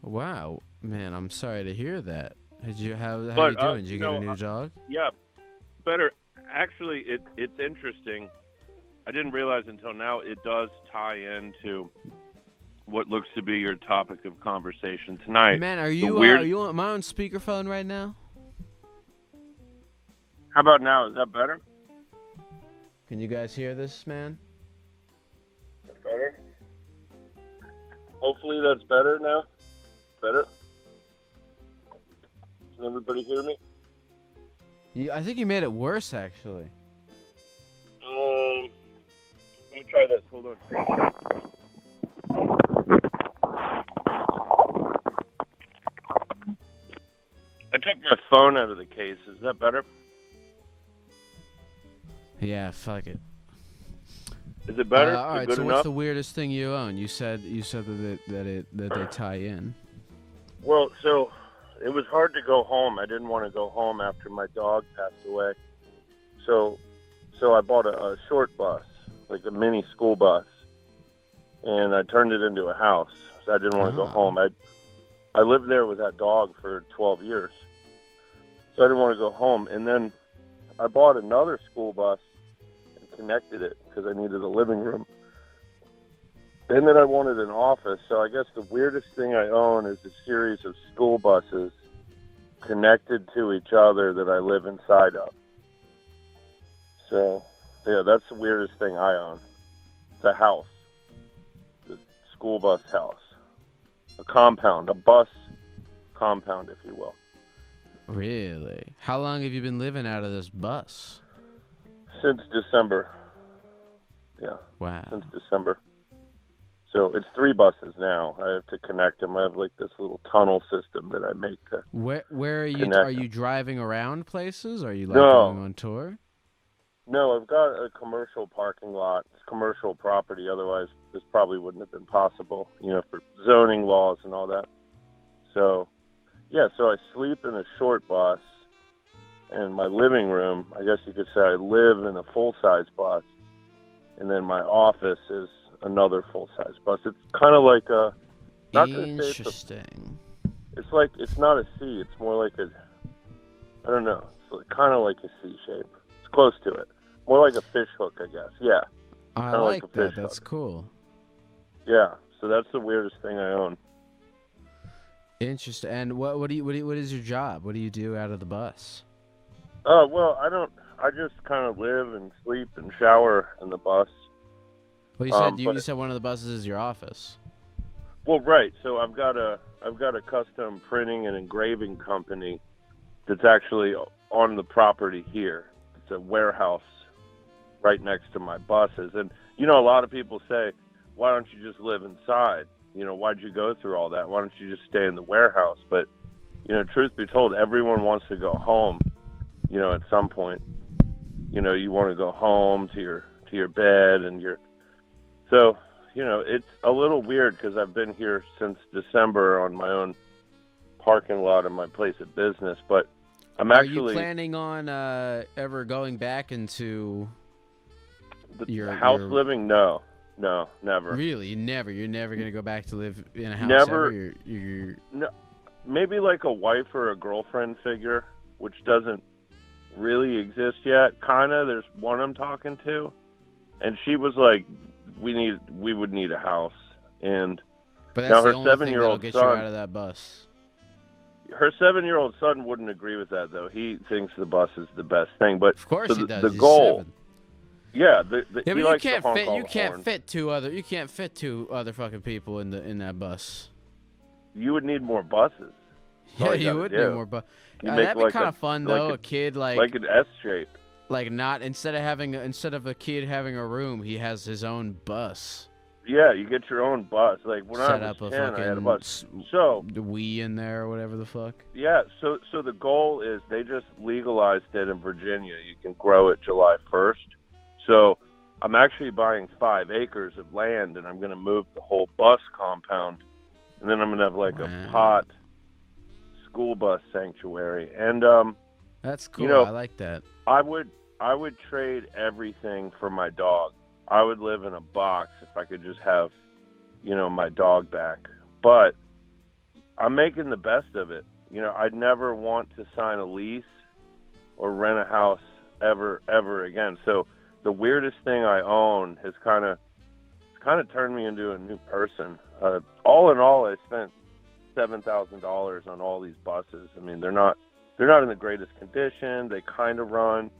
Wow. Man, I'm sorry to hear that. How you But, doing? Did you get a new dog? Yeah, better. Actually, it's interesting. I didn't realize until now it does tie into what looks to be your topic of conversation tonight. Man, am I on speakerphone right now? How about now? Is that better? Can you guys hear this, man? That's better. Hopefully that's better now. Better. Can everybody hear me? I think you made it worse, actually. Let me try this. Hold on. took my phone out of the case. Is that better? Yeah, fuck it. Is it better? All Is it right. good So enough? what's the weirdest thing you own? You said that they tie in. Well, so it was hard to go home. I didn't want to go home after my dog passed away. So I bought a short bus, like a mini school bus, and I turned it into a house. So I didn't want to go home. I lived there with that dog for 12 years. So I didn't want to go home. And then I bought another school bus and connected it because I needed a living room. And then I wanted an office. So I guess the weirdest thing I own is a series of school buses connected to each other that I live inside of. So, yeah, that's the weirdest thing I own. It's a house. The school bus house. A compound. A bus compound, if you will. Really? How long have you been living out of this bus? Since December. Yeah. Wow. Since December. So it's 3 buses now. I have to connect them. I have like this little tunnel system that I make to Where are you? connect Are you driving around places? Are you like No. going on tour? No, I've got a commercial parking lot. It's commercial property. Otherwise, this probably wouldn't have been possible, for zoning laws and all that. So, yeah, so I sleep in a short bus, and my living room, I guess you could say I live in a full-size bus, and then my office is another full-size bus. It's kind of like a... Not gonna say Interesting. it's like, it's not a C. It's more like a... I don't know. It's kind of like a C shape. It's close to it. More like a fish hook, I guess. Yeah. I Kinda like a that. fish That's hook. cool. Yeah. So that's the weirdest thing I own. Interesting. And what is your job? What do you do out of the bus? Well, I just kind of live and sleep and shower in the bus. Well, you said you but- said one of the buses is your office. Well, right. So I've got a custom printing and engraving company that's actually on the property here. It's a warehouse right next to my buses. And, a lot of people say, why don't you just live inside? Why'd you go through all that? Why don't you just stay in the warehouse? But, truth be told, everyone wants to go home, at some point. You want to go home to your bed and so, it's a little weird because I've been here since December on my own parking lot in my place of business, but I'm Are actually... you planning on ever going back into the house your... living? No, never. Really? You're never gonna go back to live in a house Never. ever? You're... No, maybe like a wife or a girlfriend figure, which doesn't really exist yet. Kinda. There's one I'm talking to, and she was like, "We would need a house." And But now that's her the only thing that'll 7-year-old get you son, out of that bus. her 7-year-old son wouldn't agree with that though. He thinks the bus is the best thing. But Of course so he does. The He's goal. 7. Yeah, Yeah, he but you likes to can't honk fit. all You the can't horn. fit two other. You can't fit 2 other fucking people in that bus. You would need more buses. That's all Yeah, you you gotta would do. need more bus. You make That'd be like kind a- of fun like though. a- A kid like an S shape. Like not instead of a kid having a room, he has his own bus. Yeah, you get your own bus. Like when Set I up was a 10, I had a fucking bus. So the Wii in there or whatever the fuck. yeah, so the goal is they just legalized it in Virginia. You can grow it July 1st. So I'm actually buying 5 acres of land, and I'm going to move the whole bus compound, and then I'm going to have like a pot school bus sanctuary. And That's cool. you know, I like that. I would trade everything for my dog. I would live in a box if I could just have, my dog back. But I'm making the best of it. I'd never want to sign a lease or rent a house ever again. So the weirdest thing I own has kind of turned me into a new person. All in all, I spent $7,000 on all these buses. I mean, they're not in the greatest condition. They kind of run.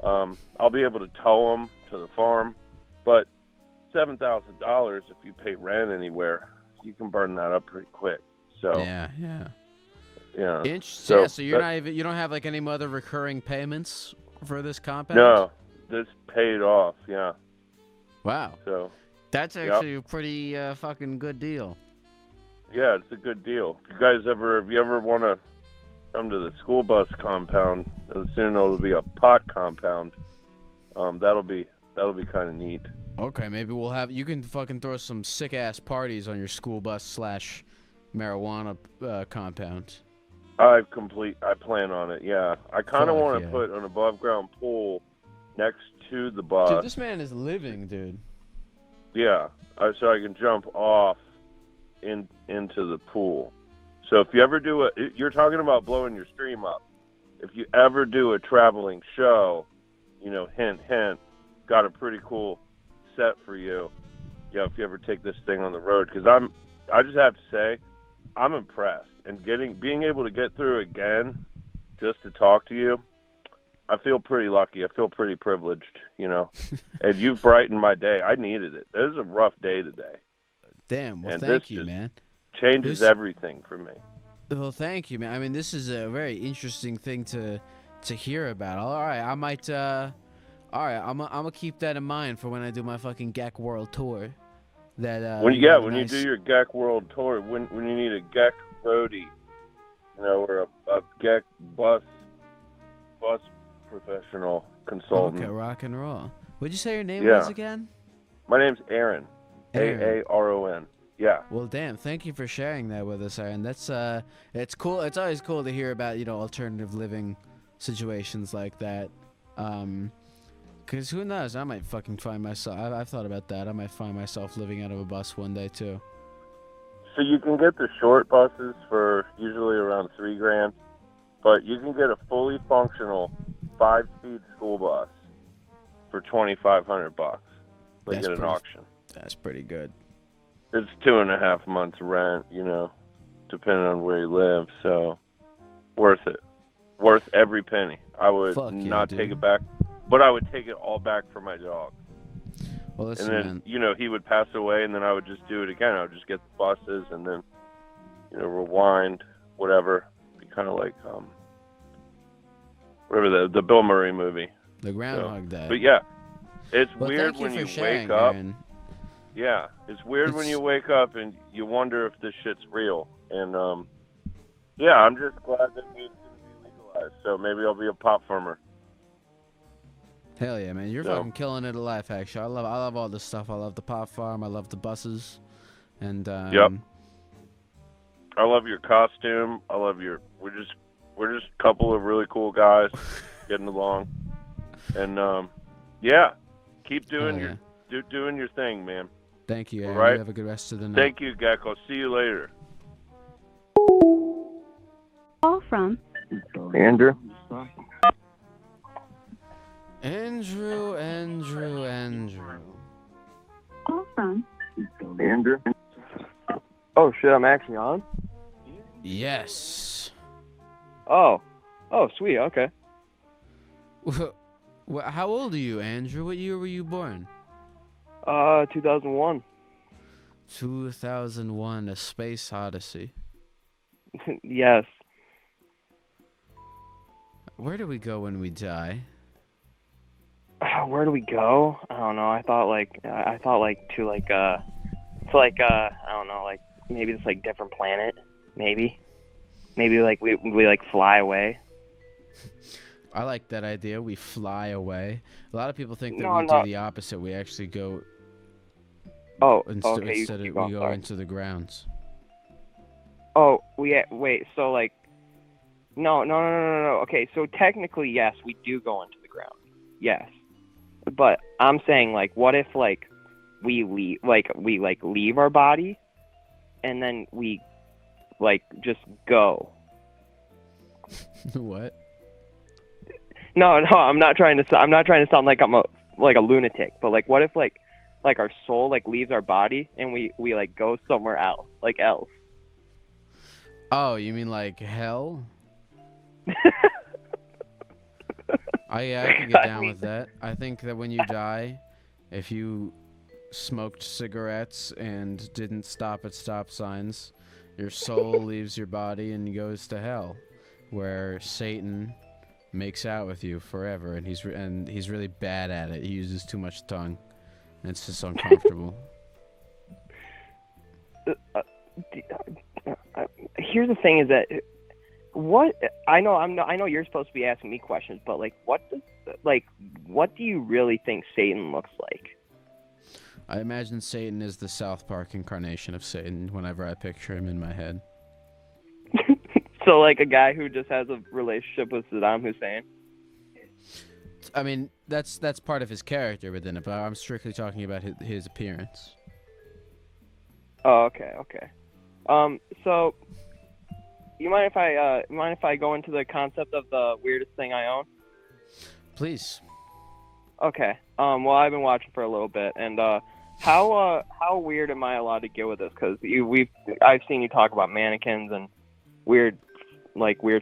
I'll be able to tow them to the farm, but $7,000 if you pay rent anywhere, you can burn that up pretty quick. So yeah. So, So you're not even, you don't have like any other recurring payments for this compound? No, this paid off. Yeah. Wow. So That's yep. actually a pretty fucking good deal. Yeah, it's a good deal. If you ever want to come to the school bus compound, and soon it'll be a pot compound. That'll be kind of neat. Okay, maybe we'll have you can fucking throw some sick ass parties on your school bus / marijuana compound. I plan on it. Yeah, I kind of Fuck want to yeah. put an above ground pool next to the bus. Dude, this man is living, dude. Yeah, so I can jump off into the pool. So if you ever do you're talking about blowing your stream up. If you ever do a traveling show, hint, hint, got a pretty cool set for you. Yeah, if you ever take this thing on the road, because I just have to say, I'm impressed, and being able to get through again, just to talk to you, I feel pretty lucky. I feel pretty privileged, and you've brightened my day. I needed it. This is a rough day today. Damn, well, And thank this you, just man. Changes everything for me. Well, thank you, man. I mean, this is a very interesting thing to hear about. All right, I might. All right, I'm gonna keep that in mind for when I do my fucking GEC World Tour. That When you have a you nice- do your GEC World Tour, when you need a GEC roadie, or a GEC bus professional consultant. Okay, rock and roll. What'd you say your name Yeah. was again? My name's Aaron. Aaron. Aaron. Yeah. Well, damn, thank you for sharing that with us, Aaron. That's it's cool. It's always cool to hear about alternative living situations like that. Cause who knows? I might fucking find myself. I've thought about that. I might find myself living out of a bus one day too. So you can get the short buses for usually around $3,000, but you can get a fully functional 5-speed school bus for $2,500. Like That's at an pretty- auction. That's pretty good. It's 2.5 months rent, depending on where you live. So worth it. Worth every penny. I would Fuck yeah, not dude. take it back, but I would take it all back for my dog. Well, listen, And then, man. he would pass away, and then I would just do it again. I would just get the buses and then, rewind, whatever. Be kind of like, whatever the Bill Murray movie. The Groundhog Day. But yeah, it's Well, weird thank you when for you sharing, wake up. Aaron. Yeah, it's weird when you wake up and you wonder if this shit's real. And, yeah, I'm just glad that it's going to be legalized. So maybe I'll be a pot farmer. Hell yeah, man! You're So- fucking killing it at Life Hack Show. I love all this stuff. I love the pop farm. I love the buses, and Yep. I love your costume. I love we're just a couple of really cool guys getting along. And yeah, keep doing Hell doing your thing, man. Thank you, Aaron. All right. You have a good rest of the night. Thank you, Gecko. See you later. Call from Andrew. Andrew. call from Andrew. Oh shit, I'm actually on? Yes. Oh, sweet, okay. How old are you, Andrew? What year were you born? 2001. 2001: A Space Odyssey. Yes. Where do we go when we die? Where do we go? I don't know. I thought to I don't know, like maybe it's like different planet, maybe like we like fly away. I like that idea. We fly away. A lot of people think that No, we no. do the opposite. We actually go. Oh, instead, okay. Instead you of, go, we go sorry. into the grounds. Oh, wait. So like, no. Okay, so technically, yes, we do go into the ground. Yes, but I'm saying like, what if like we leave our body, and then we like just go. What? No, I'm not trying to sound like I'm a lunatic, but like, what if like our soul like leaves our body and we like go somewhere else, like else? Oh, you mean like hell? I can get down with that. I think that when you die, if you smoked cigarettes and didn't stop at stop signs, your soul leaves your body and goes to hell, where Satan makes out with you forever, and he's really bad at it. He uses too much tongue, and it's just uncomfortable. Here's the thing: is that what I know you're supposed to be asking me questions, but like what do you really think Satan looks like? I imagine Satan is the South Park incarnation of Satan whenever I picture him in my head. So like a guy who just has a relationship with Saddam Hussein? I mean, that's part of his character within it, but I'm strictly talking about his appearance. Oh, okay. So you mind if I go into the concept of the weirdest thing I own? Please. Okay. Well, I've been watching for a little bit, and how weird am I allowed to get with this? Because I've seen you talk about mannequins and weird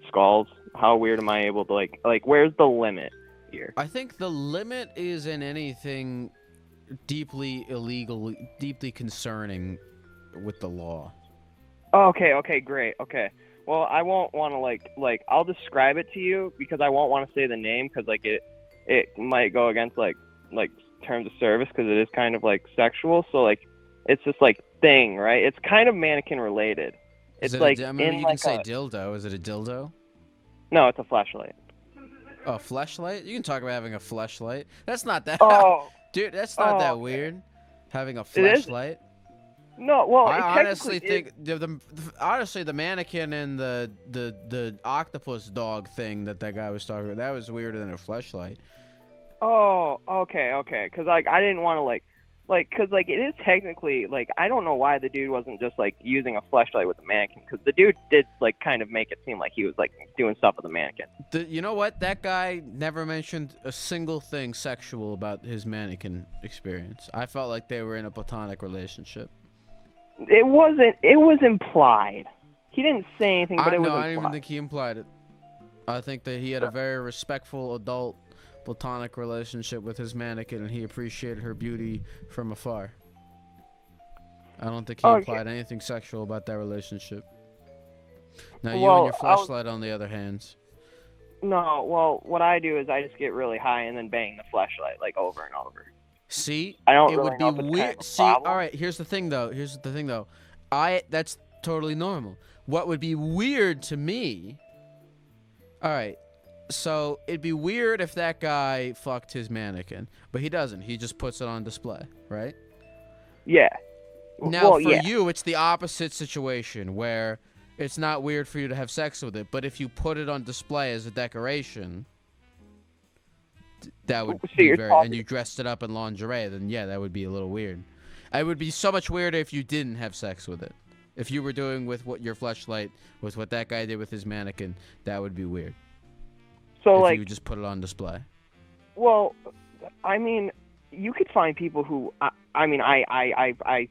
skulls. How weird am I able to like? Where's the limit here? I think the limit is in anything deeply illegal, deeply concerning with the law. Okay, great. Okay. Well, I won't want to I'll describe it to you because I won't want to say the name because it might go against like terms of service because it is kind of like sexual. So like it's this like thing, right? It's kind of mannequin related. It's like you can say dildo. Is it a dildo? No, it's a fleshlight. Oh, a fleshlight? You can talk about having a fleshlight. That's not that. Oh, dude, that's not that okay. weird. Having a fleshlight. No, well, I honestly think honestly the mannequin and the octopus dog thing that guy was talking about, that was weirder than a fleshlight. Oh, okay. Because I didn't want to because it is technically I don't know why the dude wasn't just using a fleshlight with the mannequin because the dude did kind of make it seem like he was doing stuff with the mannequin. You know what? That guy never mentioned a single thing sexual about his mannequin experience. I felt like they were in a platonic relationship. It wasn't. It was implied. He didn't say anything, but it was implied. I don't even think he implied it. I think that he had a very respectful adult platonic relationship with his mannequin, and he appreciated her beauty from afar. I don't think he implied anything sexual about that relationship. Now you and your fleshlight, on the other hand. No, well, what I do is I just get really high and then bang the fleshlight over and over. See, I don't it really would know be if it's weird. kind of a See, problem. all right. Here's the thing, though. That's totally normal. What would be weird to me? All right. So it'd be weird if that guy fucked his mannequin, but he doesn't. He just puts it on display, right? Yeah. Now, well, for yeah. you, it's the opposite situation where it's not weird for you to have sex with it, but if you put it on display as a decoration, that would be very, and you dressed it up in lingerie, then yeah, that would be a little weird. It would be so much weirder if you didn't have sex with it. If you were doing with what your fleshlight, with what that guy did with his mannequin, that would be weird. So if you just put it on display. Well, I mean, you could find people who. I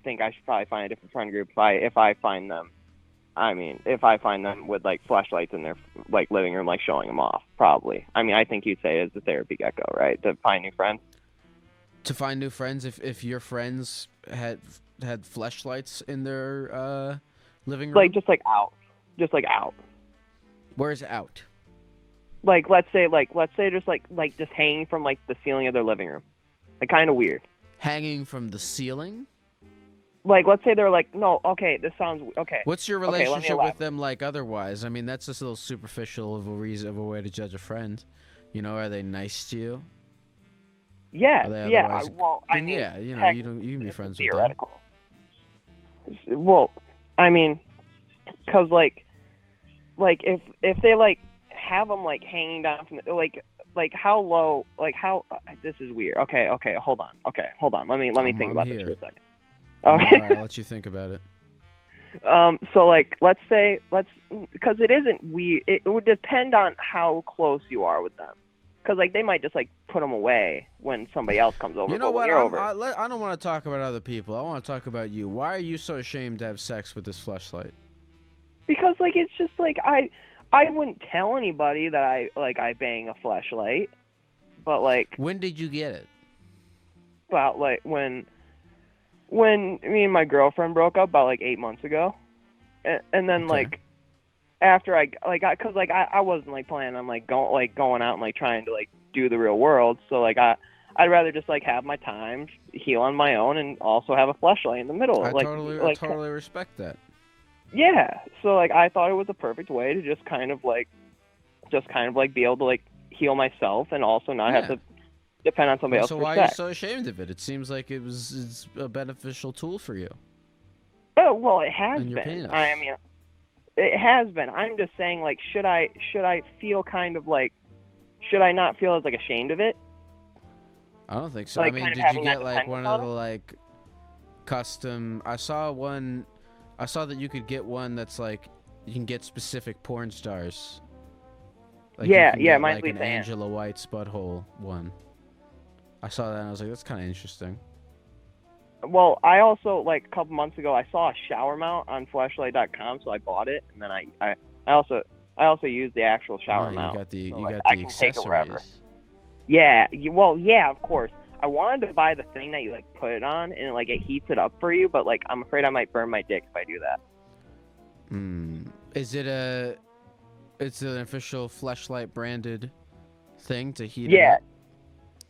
think I should probably find a different friend group if I find them. I mean, if I find them with flashlights in their living room, showing them off, probably. I mean, I think you'd say it's a therapy gecko, right? To find new friends. To find new friends, if your friends had flashlights in their living room, just out. Where's out? Let's say just hanging from the ceiling of their living room, kind of weird. Hanging from the ceiling? Let's say they're no, okay, this sounds okay. What's your relationship with them otherwise? I mean, that's just a little superficial of a way to judge a friend. You know, are they nice to you? Yeah, yeah. Well, I mean, yeah, you know, you can be friends with them. Theoretical. Well, I mean, cause if they have them hanging down from the, how low, how this is weird. Okay, hold on. Let me think about this for a second. Okay. All right, I'll let you think about it. So let's because it isn't weird. It would depend on how close you are with them. Because they might just put them away when somebody else comes over. You know what? I I don't want to talk about other people. I want to talk about you. Why are you so ashamed to have sex with this fleshlight? Because it's just I wouldn't tell anybody that I bang a fleshlight, but when did you get it? About when me and my girlfriend broke up about 8 months ago, and then okay. After I wasn't planning on going out and trying to do the real world, so I'd rather just have my time, heal on my own, and also have a fleshlight in the middle. I totally respect that. Yeah, so like I thought it was a perfect way to just kind of like be able to like heal myself and also not have Yeah. to depend on somebody else So for why are you sex. so ashamed of it? It seems like it's a beneficial tool for you. Oh well, it has And your been. penis. I mean, it has been. I'm just saying, like, should I feel kind of like, should I not feel as like ashamed of it? I don't think so. Like, I mean, kind of did you having that get like dependence one on of the like custom? I saw that you could get one that's like you can get specific porn stars. Like you Yeah, can yeah, get, mine's like an Lisa Ann. Angela White's butthole one. I saw that and I was like, that's kind of interesting. Well, I also like a couple months ago I saw a shower mount on Fleshlight.com, so I bought it, and then I also used the actual shower Oh, mount. you got the so, you like, got I the can take it wherever. accessories. Yeah, well, yeah, of course. I wanted to buy the thing that you like put it on and like it heats it up for you, but like I'm afraid I might burn my dick if I do that. Is it it's an official Fleshlight branded thing to heat it Yeah. up?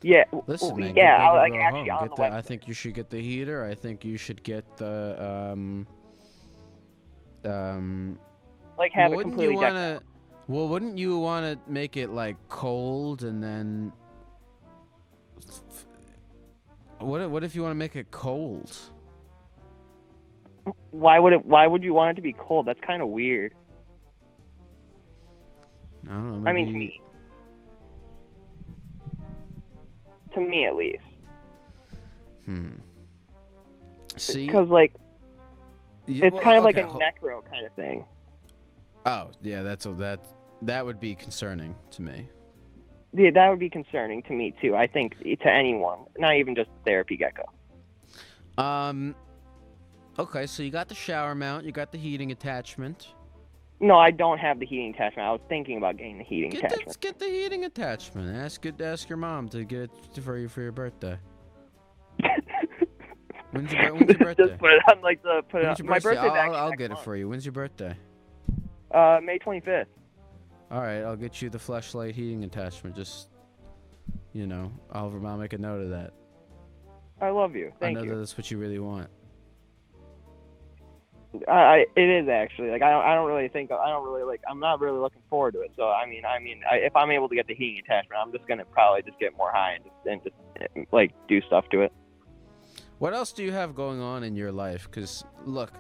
Yeah. Listen, man. Yeah, get I'll, big or like go actually home. on Get the I think you should get the heater. I think you should get the like have it wouldn't completely you decked wanna? Well, wouldn't you want to make it like cold and then? What if you want to make it cold? Why would you want it to be cold? That's kind of weird. I don't know. I mean, maybe- to me at least. See, Because like Yeah, it's well, kind of like okay, a necro kind of thing. Oh, yeah, that would be concerning to me. Yeah, that would be concerning to me too. I think to anyone, not even just therapy gecko. Okay, so you got the shower mount, you got the heating attachment. No, I don't have the heating attachment. I was thinking about getting the heating attachment. Get the heating attachment. Ask your mom to get it for you for your birthday. When's your birthday? Just put it on like the put it When's on. your My birthday? birthday's actually I'll next get it month. for you. When's your birthday? May 25th. All right, I'll get you the Fleshlight heating attachment. Just, I'll make a note of that. I love you. Thank I know you. that that's what you really want. It is actually like I don't really like I'm not really looking forward to it. So I mean if I'm able to get the heating attachment, I'm just gonna probably just get more high and just like do stuff to it. What else do you have going on in your life? Because look,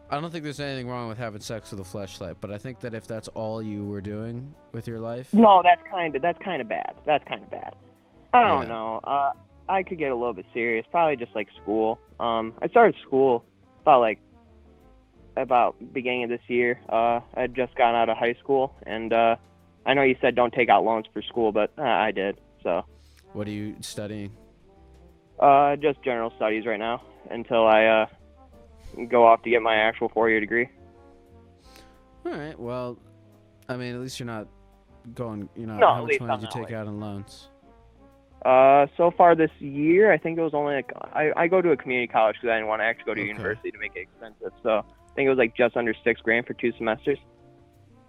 I don't think there's anything wrong with having sex with a fleshlight, but I think that if that's all you were doing with your life, No, that's kind of bad. That's kind of bad. I don't Yeah. know. I could get a little bit serious. Probably just like school. I started school about beginning of this year. I'd just gotten out of high school, and I know you said don't take out loans for school, but I did. So what are you studying? just general studies right now until I go off to get my actual 4-year degree. All right. Well, I mean, at least you're not going. No, how at much least money I'm did you not, take out in loans? So far this year, I think it was only like I go to a community college because I didn't want to actually go to university to make it expensive. So I think it was like just under $6,000 for 2 semesters.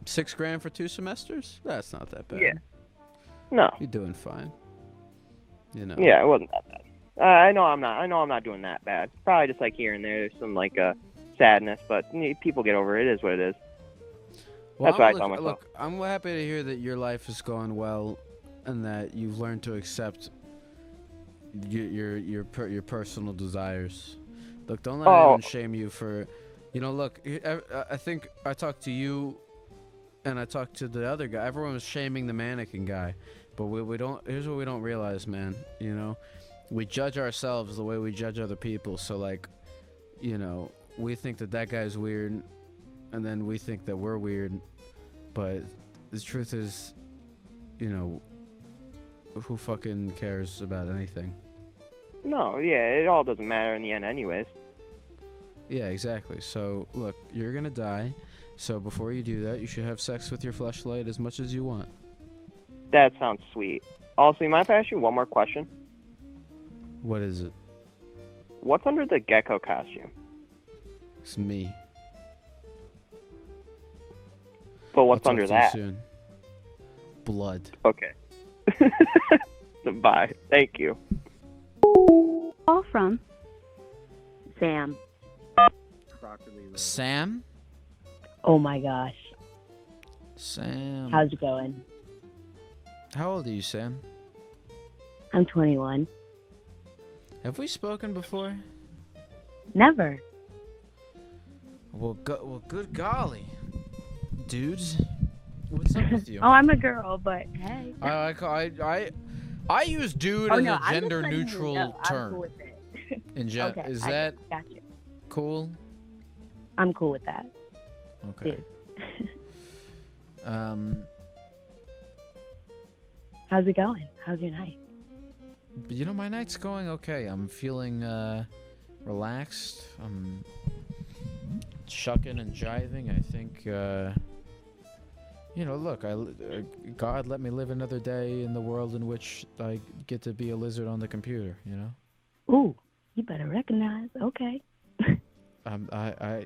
$6,000 for 2 semesters? That's not that bad. Yeah. No. You're doing fine. Yeah, it wasn't that bad. I know I'm not doing that bad. Probably just like here and there, there's some like sadness, but people get over it. It is what it is. Well, That's what I look, tell myself. Look, I'm happy to hear that your life is going well, and that you've learned to accept your personal desires. Look, don't let anyone shame you for, Look, I think I talked to you, and I talked to the other guy. Everyone was shaming the mannequin guy, but we don't. Here's what we don't realize, man. We judge ourselves the way we judge other people. So like, we think that guy's weird, and then we think that we're weird, but the truth is, who fucking cares about anything? No, yeah, it all doesn't matter in the end, anyways. Yeah, exactly. So look, you're gonna die. So before you do that, you should have sex with your fleshlight as much as you want. That sounds sweet. Also, you mind if I ask you one more question? What is it? What's under the gecko costume? It's me. But what's I'll talk under to you that? soon. Blood. Okay. Bye. Thank you. Call from Sam. Sam? Oh my gosh. Sam. How's it going? How old are you, Sam? I'm 21. Have we spoken before? Never. Well, good golly, dudes. What's up with you? Oh, I'm a girl, but hey. I use dude Oh, as no, a I'm just gender letting you neutral know. I'm term. cool with it. Okay, is I that got you. cool? I'm cool with that. Okay. How's it going? How's your night? You know, my night's going okay. I'm feeling relaxed. I'm shucking and jiving. I think, you know, look, God let me live another day in the world in which I get to be a lizard on the computer, you know? Ooh, you better recognize. Okay.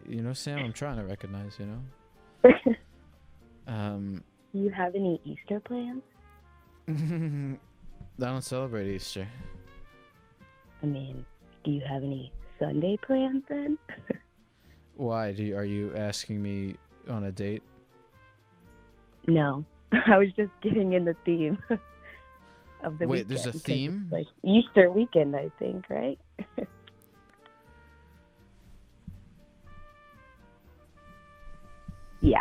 You know, Sam, I'm trying to recognize, you know? Do you have any Easter plans? I don't celebrate Easter. I mean, do you have any Sunday plans then? Why? Are you asking me on a date? No. I was just getting in the theme of the Wait, weekend. there's a 'cause theme? it's like Easter weekend, I think, right? Yeah.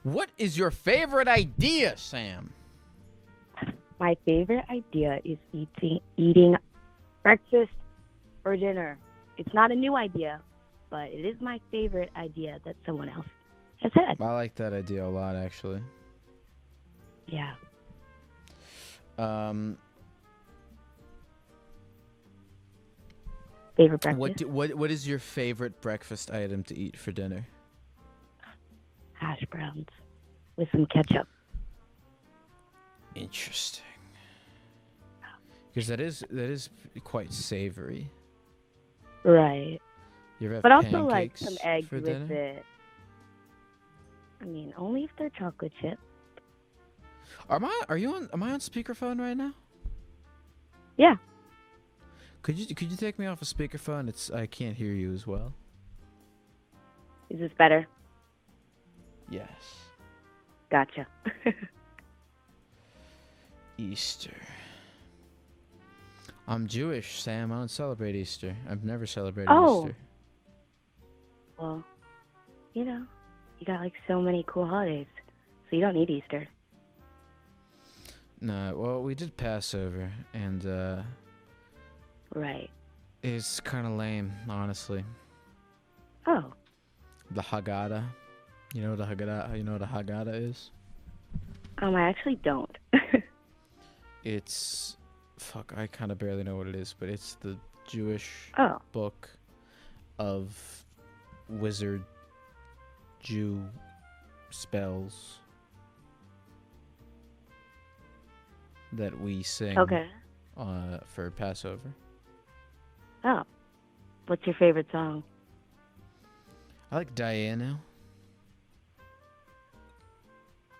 What is your favorite idea, Sam? My favorite idea is eating breakfast or dinner. It's not a new idea, but it is my favorite idea that someone else has had. I like that idea a lot, actually. Yeah. Favorite breakfast? What is your favorite breakfast item to eat for dinner? Hash browns with some ketchup. Interesting. Because that is quite savory. Right. You ever have But also like pancakes some eggs for with dinner? it. I mean, only if they're chocolate chip. Am I on speakerphone right now? Yeah. Could you take me off of speakerphone? I can't hear you as well. Is this better? Yes. Gotcha. Easter. I'm Jewish, Sam. I don't celebrate Easter. I've never celebrated Easter. Well, you know, you got like so many cool holidays, so you don't need Easter. No, well, we did Passover, and Right. it's kind of lame, honestly. Oh. The Haggadah. You know what the Haggadah? You know what a Haggadah is? I actually don't. It's I kind of barely know what it is, but it's the Jewish book of wizard Jew spells that we sing for Passover. Oh. What's your favorite song? I like Diana.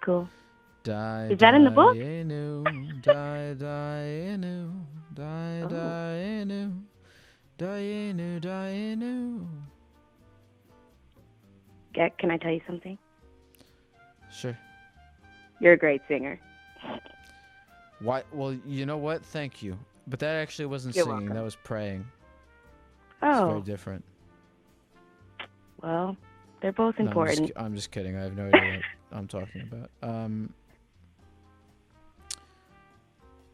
Cool. Die, Is that in the book? Dianu, die, Dianu, die, Dianu, Dianu, Dianu. Can I tell you something? Sure. You're a great singer. Why? Well, you know what? Thank you. But that actually wasn't You're singing. welcome. That was praying. Oh. It's very different. Well, they're both No, important. I'm just kidding. I have no idea what I'm talking about.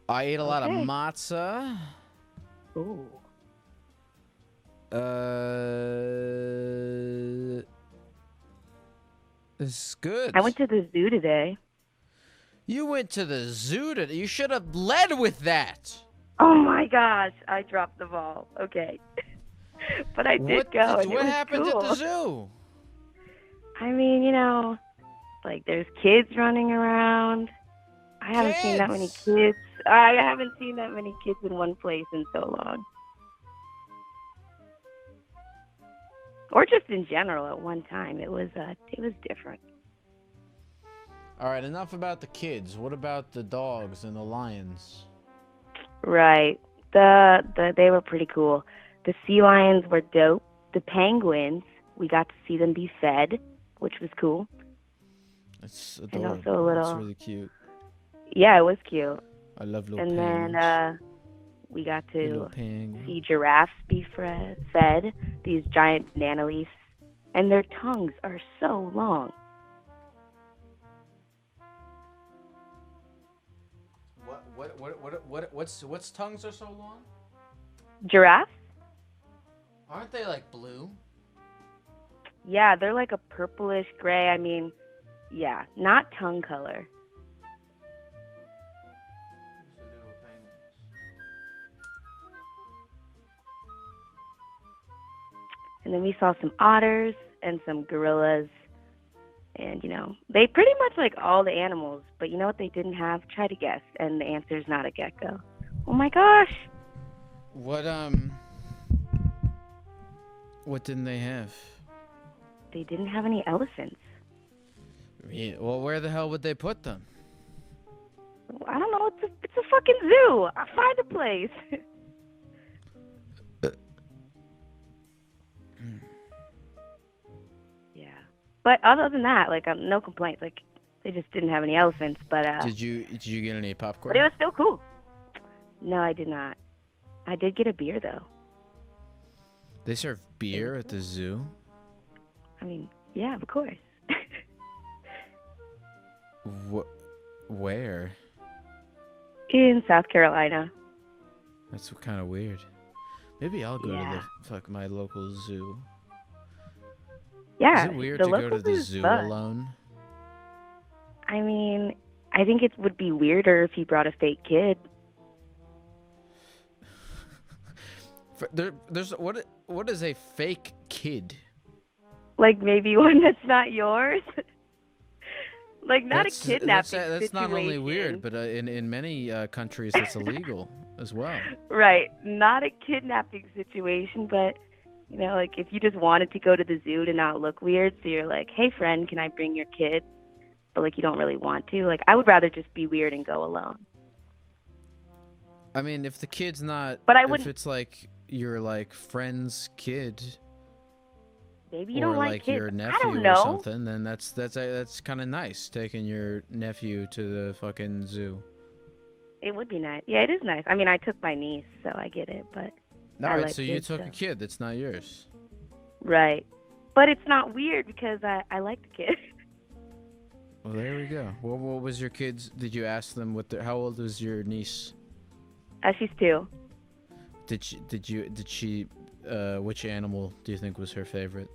I ate a lot of Okay. matzah. Ooh. This is good. I went to the zoo today. You went to the zoo today. You should have led with that. Oh my gosh, I dropped the ball. Okay. But I did go. And What it was happened cool. at the zoo? I mean, you know, like there's kids running around. I haven't seen that many kids. I haven't seen that many kids in one place in so long. Or just in general at one time. It was different. All right, enough about the kids. What about the dogs and the lions? Right. They were pretty cool. The sea lions were dope. The penguins, we got to see them be fed. which was cool. It's And adorable. also a little. It's really cute. Yeah, it was cute. I love little And penguins. then we got Little to penguins. see giraffes be fed, these giant banana leaves, and their tongues are so long. What's tongues are so long? Giraffes? Aren't they like blue? Yeah, they're like a purplish gray. I mean, yeah, not tongue color. And then we saw some otters and some gorillas. And, they pretty much like all the animals. But you know what they didn't have? Try to guess. And the answer is not a gecko. Oh my gosh. What didn't they have? They didn't have any elephants. Yeah, well, where the hell would they put them? I don't know. It's a fucking zoo. I'll find a place. Yeah. But other than that, like, no complaints. Like, they just didn't have any elephants. But Did you get any popcorn? but it was still cool. No, I did not. I did get a beer though. They serve beer at the zoo? I mean, yeah, of course. Where? In South Carolina. That's kind of weird. Maybe I'll go Yeah. to my local zoo. Yeah. Is it weird the to go local to the zoo's zoo fun. alone? I mean, I think it would be weirder if you brought a fake kid. There's what is a fake kid? Like maybe one that's not yours. Like not That's- a kidnapping That's not only situation. weird, but in many countries it's illegal as well. Right. Not a kidnapping situation, but like if you just wanted to go to the zoo to not look weird, so you're like, hey friend, can I bring your kid? But like you don't really want to. Like I would rather just be weird and go alone. I mean, if the kid's not, But I if wouldn't- it's like your friend's kid, Maybe you or don't like kids. your I nephew don't or know. something, then that's kind of nice, taking your nephew to the fucking zoo. It would be nice. Yeah, it is nice. I mean, I took my niece, so I get it. But All I right, like so you kids, took so- a kid that's not yours. Right. But it's not weird because I like the kid. Well, there we go. What was your kids? Did you ask them how old was your niece? She's 2. Did she which animal do you think was her favorite?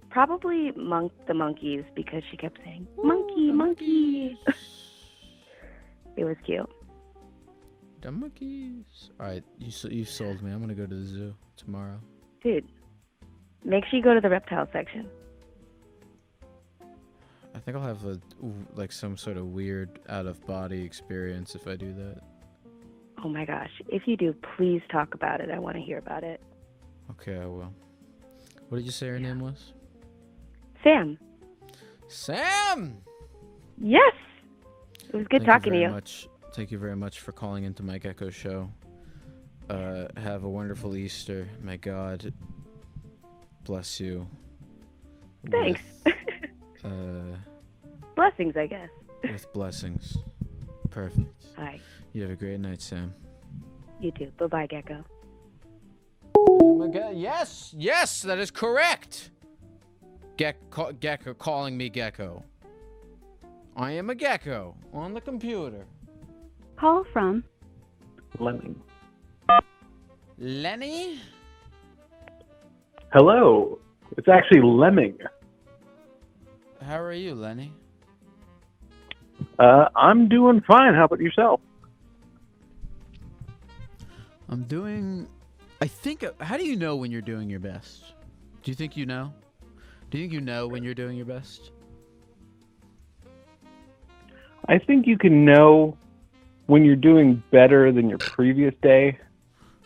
Probably the monkeys because she kept saying, monkey, monkey. It was cute. The monkeys. All right, you sold me. I'm gonna go to the zoo tomorrow. Dude, make sure you go to the reptile section. I think I'll have some sort of weird out of body experience if I do that. Oh my gosh. If you do, please talk about it. I want to hear about it. Okay, I will. What did you say her name was? Sam. Sam! Yes. It was good talking to you. Thank you very much for calling into my Gecko show. Have a wonderful Easter. May God bless you. Thanks. Blessings, I guess. With blessings. Perfect. All right. You have a great night, Sam. You too. Bye-bye, Gecko. Oh my God. Yes, that is correct. Gecko calling me Gecko. I am a gecko on the computer. Call from Lemming. Lenny? Hello. It's actually Lemming. How are you, Lenny? I'm doing fine. How about yourself? I'm doing... I think... How do you know when you're doing your best? Do you think you know? Do you think you know when you're doing your best? I think you can know when you're doing better than your previous day.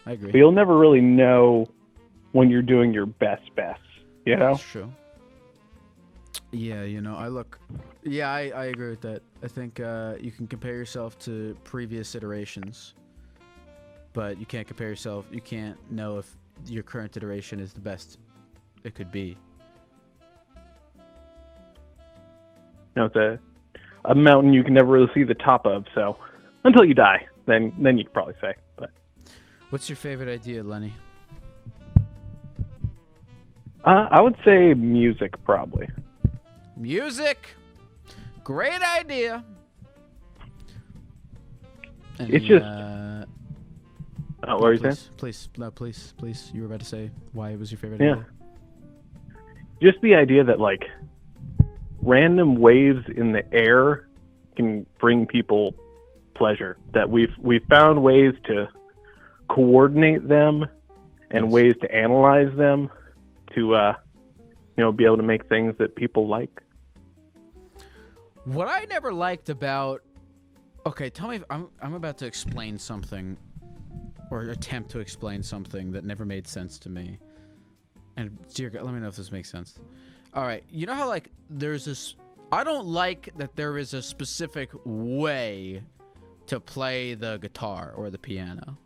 I agree. But you'll never really know when you're doing your best, you know? That's true. Yeah, I agree with that. I think you can compare yourself to previous iterations, but you can't you can't know if your current iteration is the best it could be. it's a mountain you can never really see the top of. So until you die, then you could probably say. But What's your favorite idea, Lenny? I would say music, probably. Music. Great idea. It's just. What were you saying? Please. You were about to say why it was your favorite Yeah. idea. Just the idea that like random waves in the air can bring people pleasure. That we've found ways to coordinate them and ways to analyze them to be able to make things that people like. What I never liked about... Okay, tell me if I'm about to explain something or attempt to explain something that never made sense to me. And dear God, let me know if this makes sense. All right, you know how like there's this... I don't like that there is a specific way to play the guitar or the piano.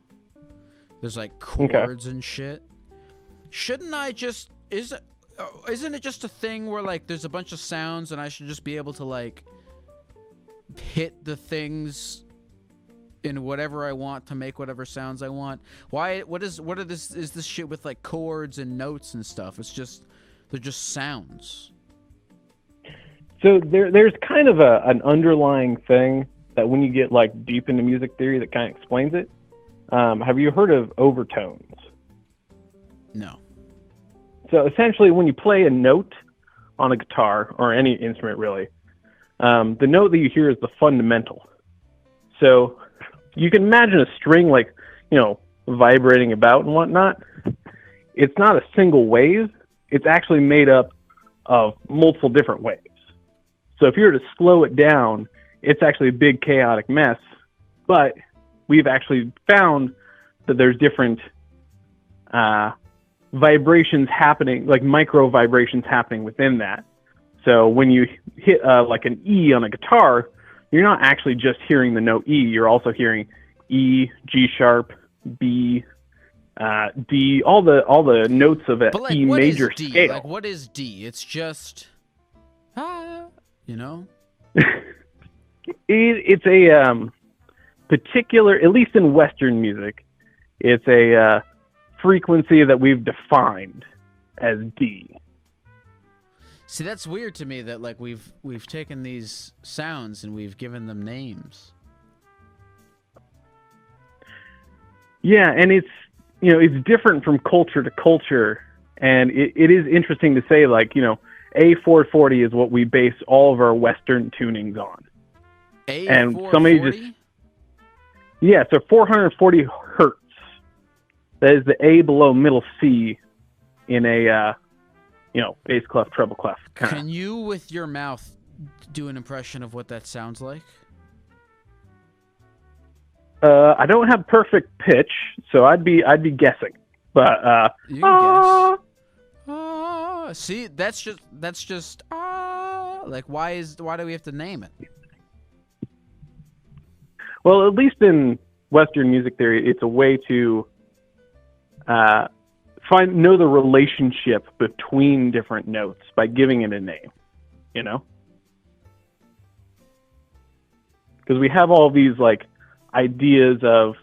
There's like chords and shit. Shouldn't I just... Isn't it just a thing where like there's a bunch of sounds and I should just be able to like hit the things in whatever I want to make whatever sounds I want? Is this shit with like chords and notes and stuff? They're just sounds. So there's kind of an underlying thing that when you get like deep into music theory that kind of explains it. Have you heard of overtones? No. So essentially, when you play a note on a guitar or any instrument, really, the note that you hear is the fundamental. So you can imagine a string like, vibrating about and whatnot. It's not a single wave. It's actually made up of multiple different waves. So if you were to slow it down, it's actually a big chaotic mess. But we've actually found that there's different vibrations happening, like micro vibrations happening within that. So when you hit like an E on a guitar, you're not actually just hearing the note E. You're also hearing E, G sharp, B, D, all the notes of an E major scale. Like what is D? It's just It's a particular, at least in Western music, it's a frequency that we've defined as D. See, that's weird to me that like we've taken these sounds and we've given them names. Yeah, and it's it's different from culture to culture, and it is interesting to say like A440 is what we base all of our Western tunings on. And somebody just so 440 hertz. That is the A below middle C in a bass clef, treble clef. Can you, with your mouth, do an impression of what that sounds like? I don't have perfect pitch, so I'd be guessing. But you can guess. See, that's just like why do we have to name it? Well, at least in Western music theory, it's a way to know the relationship between different notes by giving it a name, because we have all these like ideas of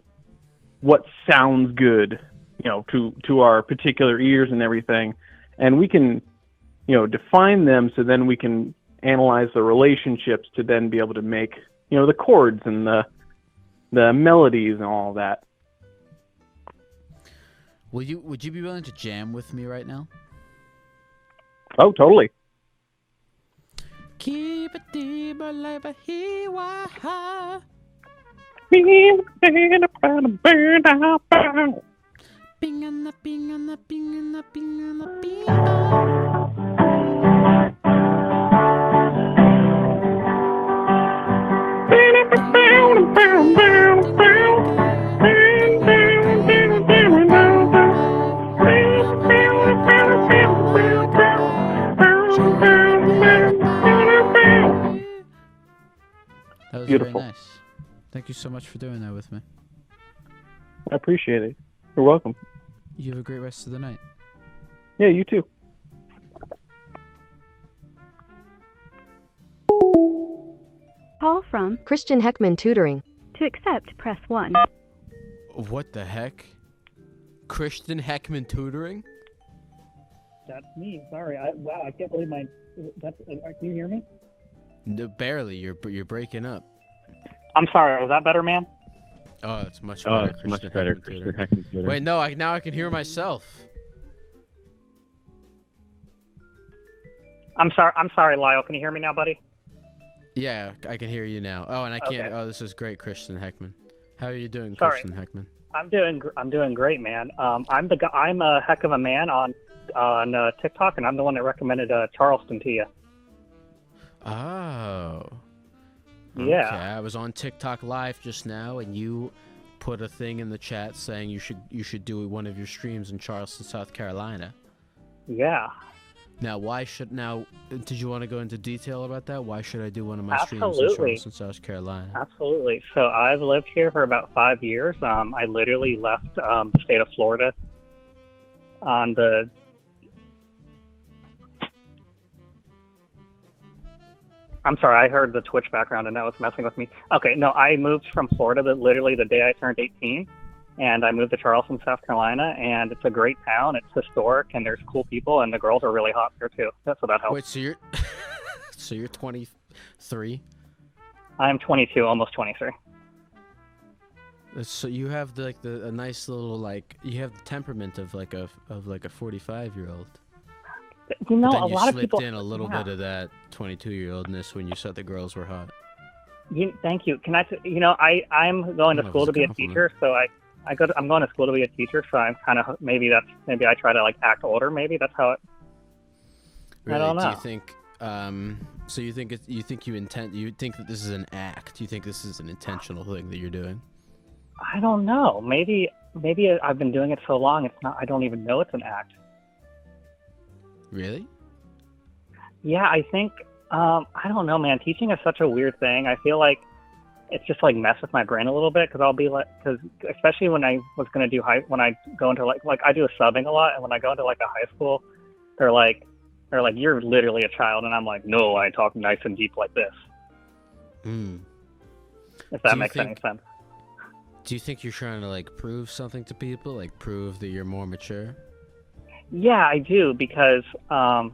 what sounds good, to our particular ears and everything, and we can, define them so then we can analyze the relationships to then be able to make, the chords and the melodies and all that. Would you be willing to jam with me right now? Oh, totally. Keep it deep like a hiwa. Bing on the bing on the bing on the bing on the bing. That was beautiful. Very nice. Thank you so much for doing that with me. I appreciate it. You're welcome. You have a great rest of the night. Yeah, you too. Call from Christian Heckman Tutoring. To accept, press 1. What the heck? Christian Heckman Tutoring? That's me. Sorry. Wow, I can't believe can you hear me? No, barely. You're breaking up. I'm sorry. Was that better, man? Oh, it's much better. It's much better. Christian Heckman Tutoring. Wait, no. Now I can hear myself. I'm sorry, Lyle. Can you hear me now, buddy? Yeah, I can hear you now. Oh, and I can't. Okay. Oh, this is great, Christian Heckman. How are you doing, Sorry. Christian Heckman? I'm doing great, man. I'm a heck of a man on TikTok, and I'm the one that recommended Charleston to you. Oh. Yeah. Okay, I was on TikTok Live just now, and you put a thing in the chat saying you should do one of your streams in Charleston, South Carolina. Yeah. Now, did you want to go into detail about that? Why should I do one of my streams in Absolutely. Charleston, South Carolina? Absolutely. So I've lived here for about 5 years. I literally left the state of Florida on the... I'm sorry, I heard the Twitch background and that was messing with me. Okay, no, I moved from Florida literally the day I turned 18. And I moved to Charleston, South Carolina, and it's a great town. It's historic, and there's cool people, and the girls are really hot there too. That's what that helps. Wait, so you're 23? I'm 22, almost 23. So you have a nice little you have the temperament of like a 45-year-old. You know, but then a lot of people slipped in a little bit of that 22-year-oldness when you said the girls were hot. Thank you. Can I'm going to school to be a teacher, so I'm going to school to be a teacher, so I'm kind of maybe I try to act older. Maybe that's how it. Really? I don't know. Do you think? So you think you think that this is an act? Do you think this is an intentional thing that you're doing? I don't know. Maybe I've been doing it so long, it's not. I don't even know it's an act. Really? Yeah, I think. I don't know, man. Teaching is such a weird thing. I feel like it's just mess with my brain a little bit because I'll be because especially when I was gonna do when I go into like I do a subbing a lot, and when I go into a high school, they're like you're literally a child, and I'm like, no, I talk nice and deep like this. If that makes any sense. Do you think you're trying to prove something to people, prove that you're more mature? Yeah, I do because I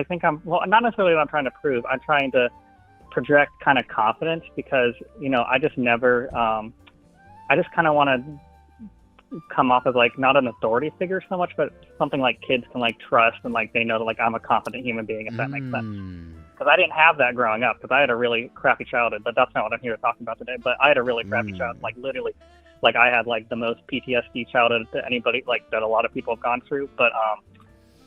think I'm not necessarily what I'm trying to prove. I'm trying to project kind of confidence because I just never I just kind of want to come off as not an authority figure so much, but something kids can trust and they know that I'm a confident human being, if that makes sense. Because I didn't have that growing up because I had a really crappy childhood, but that's not what I'm here to talk about today. But I had a really crappy childhood, literally. I had the most PTSD childhood that anybody that a lot of people have gone through, but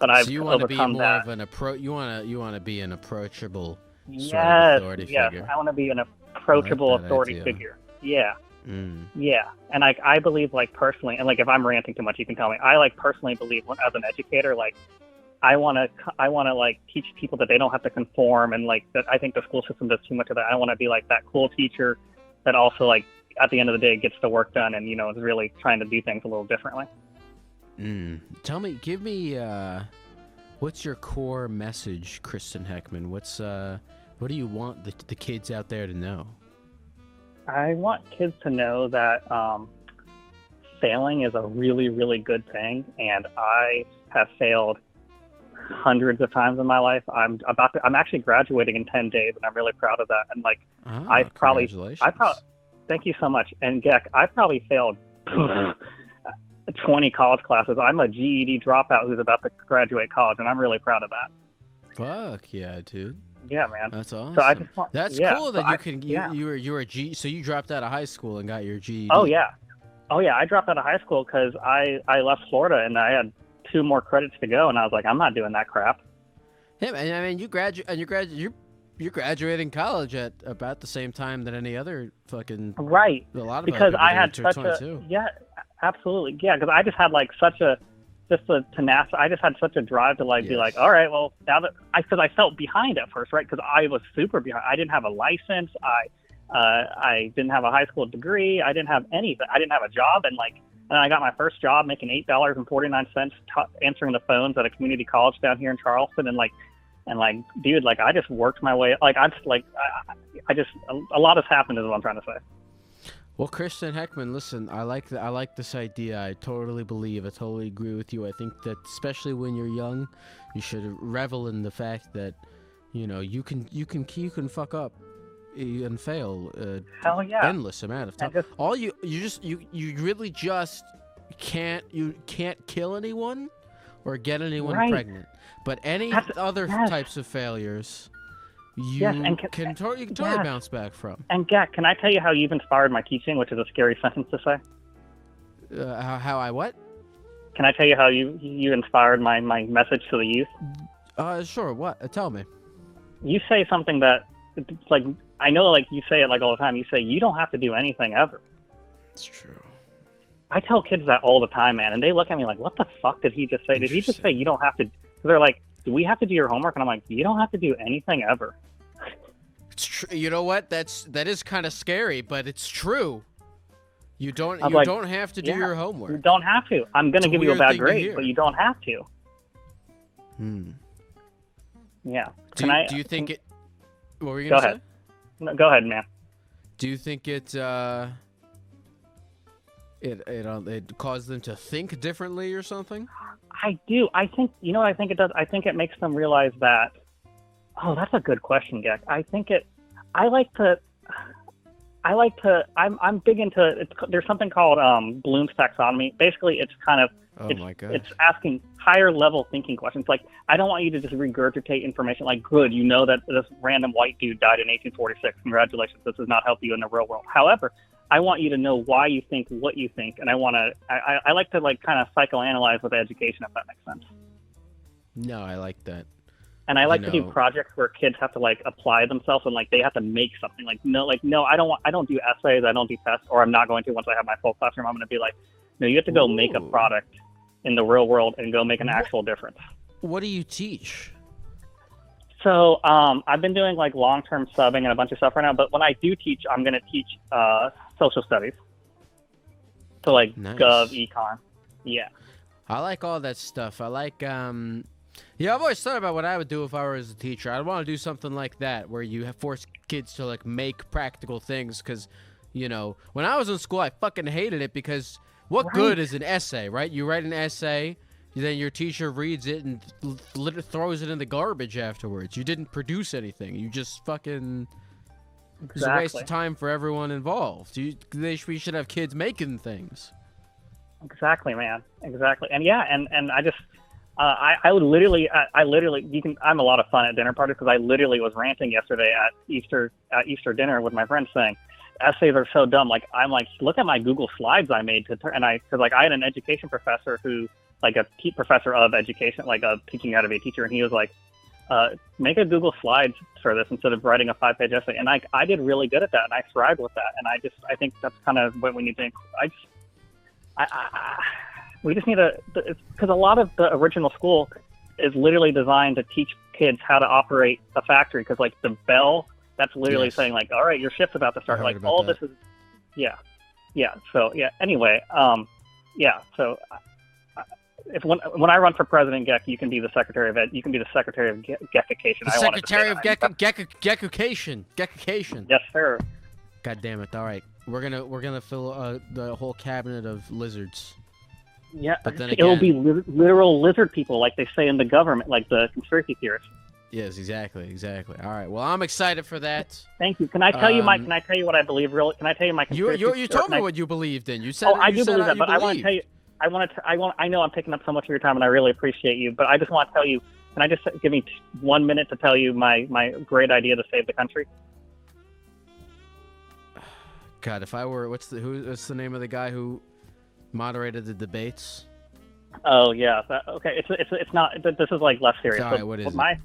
I've so you want to be more that. of an you want to be an approachable sort Yes, of authority yes. figure. I want to be an approachable that authority idea. figure. Yeah. Yeah. And I believe personally, and if I'm ranting too much, you can tell me. I personally believe as an educator, I want to teach people that they don't have to conform, and that I think the school system does too much of that. I want to be that cool teacher that also at the end of the day gets the work done and is really trying to do things a little differently. Give me what's your core message, Kristen Heckman? What do you want the kids out there to know? I want kids to know that failing is a really, really good thing, and I have failed hundreds of times in my life. I'm actually graduating in 10 days, and I'm really proud of that. And congratulations. Thank you so much. And Gek, I probably failed 20 college classes. I'm a GED dropout who's about to graduate college, and I'm really proud of that. Fuck yeah, dude. Yeah, man. That's awesome. So I just want, That's yeah, cool so that you were a G. So you dropped out of high school and got your GED. Oh yeah. I dropped out of high school because I left Florida and I had 2 more credits to go, and I was like, I'm not doing that crap. Yeah, and I mean, you're graduating college at about the same time that any other fucking right. A lot of because I had such such absolutely because I just had such a tenacity. I just had such a drive to be all right, well now that because I felt behind at first, right? Because I was super behind. I didn't have a license. I didn't have a high school degree. I didn't have anything. I didn't have a job, and I got my first job making $8.49 answering the phones at a community college down here in Charleston, and And like, dude, like I just worked my way. Like I just a lot has happened is what I'm trying to say. Well, Christian Heckman, listen, I like this idea. I totally agree with you. I think that especially when you're young, you should revel in the fact that, you know, you can fuck up and fail Hell yeah. endless amount of time. All you really just can't kill anyone or get anyone Right. pregnant. But any other types of failures, you can totally bounce back from. And Gak, can I tell you how you've inspired my teaching, which is a scary sentence to say? How I what? Can I tell you how you inspired my message to the youth? Sure. What? Tell me. You say something that, it's like, I know, like you say it like all the time. You say you don't have to do anything ever. It's true. I tell kids that all the time, man, and they look at me like, "What the fuck did he just say? Did he just say you don't have to?" They're like, "Do we have to do your homework?" And I'm like, "You don't have to do anything ever." It's true. You know what? That is kind of scary, but it's true. You don't have to do your homework. You don't have to. I'm gonna give you a bad grade, but you don't have to. Yeah. Do you think it? What were you Go gonna ahead. No, go ahead, man. Do you think it caused them to think differently or something? I do. I think, you know what I think it does? I think it makes them realize that, oh, that's a good question, Gek. I'm big into, there's something called Bloom's taxonomy. Basically, it's kind of, it's asking higher level thinking questions. Like, I don't want you to just regurgitate information like, good, you know that this random white dude died in 1846. Congratulations. This does not help you in the real world. However, I want you to know why you think what you think, and I like to like kind of psychoanalyze with education, if that makes sense. No, I like that. And I like to do projects where kids have to like apply themselves and like they have to make something. Like no, I don't do essays, I don't do tests, or I'm not going to once I have my full classroom. I'm going to be like, no, you have to go make a product in the real world and go make an actual difference. What do you teach? So I've been doing like long-term subbing and a bunch of stuff right now, but when I do teach, I'm going to teach social studies. So like Gov, Econ. Yeah. I like all that stuff. I like, yeah, I've always thought about what I would do if I was a teacher. I'd want to do something like that where you force kids to like make practical things because, you know, when I was in school, I fucking hated it because what good is an essay, right? You write an essay, then your teacher reads it and throws it in the garbage afterwards. You didn't produce anything. You just fucking... It's a waste of time for everyone involved. We should have kids making things. Exactly, man. Exactly. And yeah, and I just... I would literally, I'm a lot of fun at dinner parties because I literally was ranting yesterday at Easter dinner with my friends saying, essays are so dumb. Like, I'm like, look at my Google Slides I made because I had an education professor who, like a professor of education, like a teaching how to be a teacher, and he was like, make a Google Slides for this instead of writing a 5-page essay. And I did really good at that, and I thrived with that. And I think that's kind of what we need to. We just need to, because a lot of the original school is literally designed to teach kids how to operate a factory. Because like the bell, that's literally saying like, all right, your shift's about to start. Like all this is, yeah. So yeah. Anyway, yeah. So if when I run for president, Gek, you can be the secretary of you can be the secretary of Gekication. The secretary of Gekication. Yes, sir. God damn it! All right, we're gonna fill the whole cabinet of lizards. Yeah, but then it'll be literal lizard people, like they say in the government, like the conspiracy theorists. Yes, exactly. All right. Well, I'm excited for that. Thank you. Can I tell you Can I tell you what I believe? Can I tell you my conspiracy? You told me what you believed in. You said. Oh, I do believe that, but I want to tell you. I know I'm taking up so much of your time, and I really appreciate you. But I just want to tell you. Can I just give me 1 minute to tell you my great idea to save the country? God, if I were, what's the name of the guy who moderated the debates? Oh yeah, okay. It's not. This is like less serious. All right, what is it?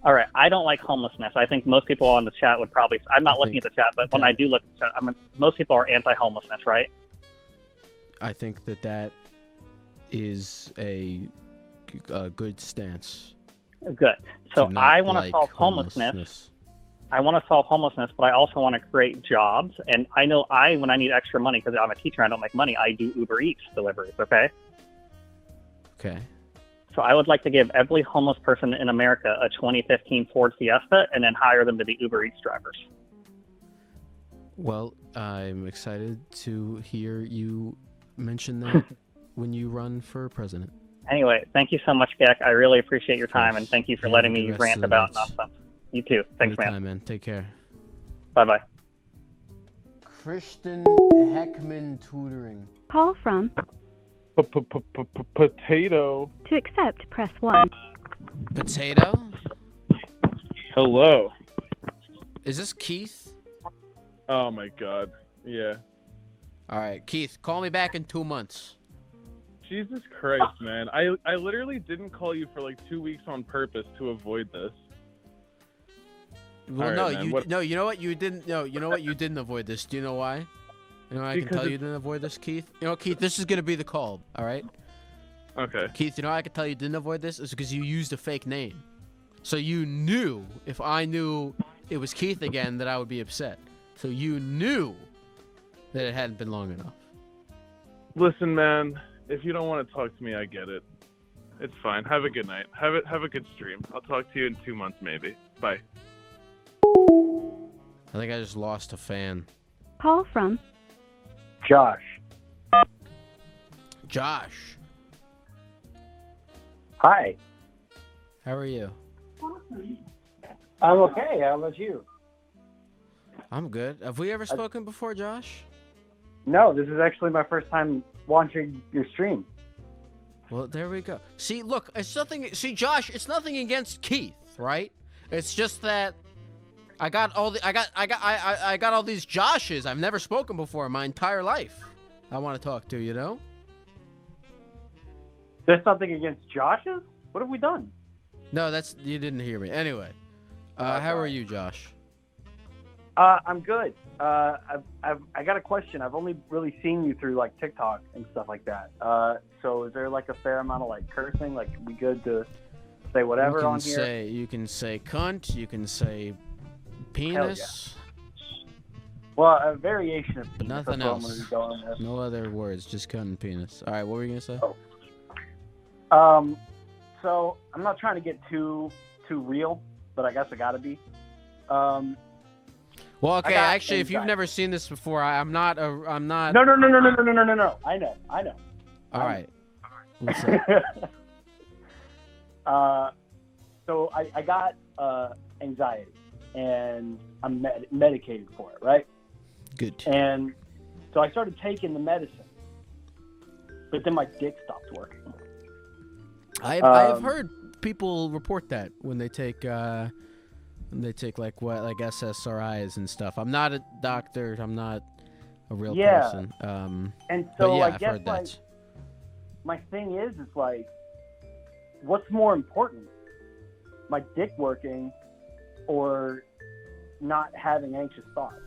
All right, I don't like homelessness. I think most people on the chat would probably. I'm not looking at the chat, but when I do look at the chat, most people are anti-homelessness, right? I think that is a good stance. Good. So I want to solve homelessness. I want to solve homelessness, but I also want to create jobs. And I know when I need extra money, because I'm a teacher, I don't make money, I do Uber Eats deliveries, okay? Okay. So I would like to give every homeless person in America a 2015 Ford Fiesta and then hire them to be Uber Eats drivers. Well, I'm excited to hear you mention that when you run for president. Anyway, thank you so much, Gek. I really appreciate your time, and thank you for Yeah, letting have a me good rest rant of the about night. nonsense. You too. Thanks, Anytime, man. Take care. Bye-bye. Christian Heckman Tutoring. Call from. Potato. To accept, press 1. Potato? Hello. Is this Keith? Oh my God. Yeah. All right, Keith, call me back in 2 months. Jesus Christ, man. I literally didn't call you for like 2 weeks on purpose to avoid this. Well, All no, right, man, you what- no, you know what? You didn't. No, you know what? You didn't avoid this. Do you know why? You know why I can Because tell you it's- didn't avoid this, Keith? You know, Keith, this is gonna be the call. All right. Okay. Keith, you know how I can tell you didn't avoid this? It's because you used a fake name. So you knew if I knew it was Keith again that I would be upset. So you knew that it hadn't been long enough. Listen, man, if you don't want to talk to me, I get it. It's fine. Have a good night. Have a good stream. I'll talk to you in 2 months, maybe. Bye. I think I just lost a fan. Call from. Josh. Josh, Hi. how are you? I'm okay. How about you? I'm good. Have we ever spoken before, Josh? No, this is actually my first time watching your stream. Well, there we go. See, look, it's nothing. See, Josh, it's nothing against Keith, right? It's just that I got all these Joshes I've never spoken before in my entire life. I want to talk to, you know? There's something against Josh's? What have we done? No, you didn't hear me. Anyway, how are you, Josh? I'm good. I got a question. I've only really seen you through like TikTok and stuff like that. So is there like a fair amount of like cursing? Like, we good to say whatever on here? You can say cunt. You can say penis. Well, a variation of But penis, nothing that's what I'm else. gonna be going with. No other words. Just cunt and penis. All right, what were you gonna say? So I'm not trying to get too real, but I guess I gotta be. Well, okay. Actually, if you've never seen this before, I'm not. No. I know. All right. What's up? So I got anxiety, and I'm medicated for it, right? Good. And so I started taking the medicine, but then my dick stopped working. I've heard people report that when they take like SSRIs and stuff. I'm not a doctor. I'm not a real person. And so but yeah, I I've guess heard like that. my thing is like, what's more important, my dick working, or not having anxious thoughts?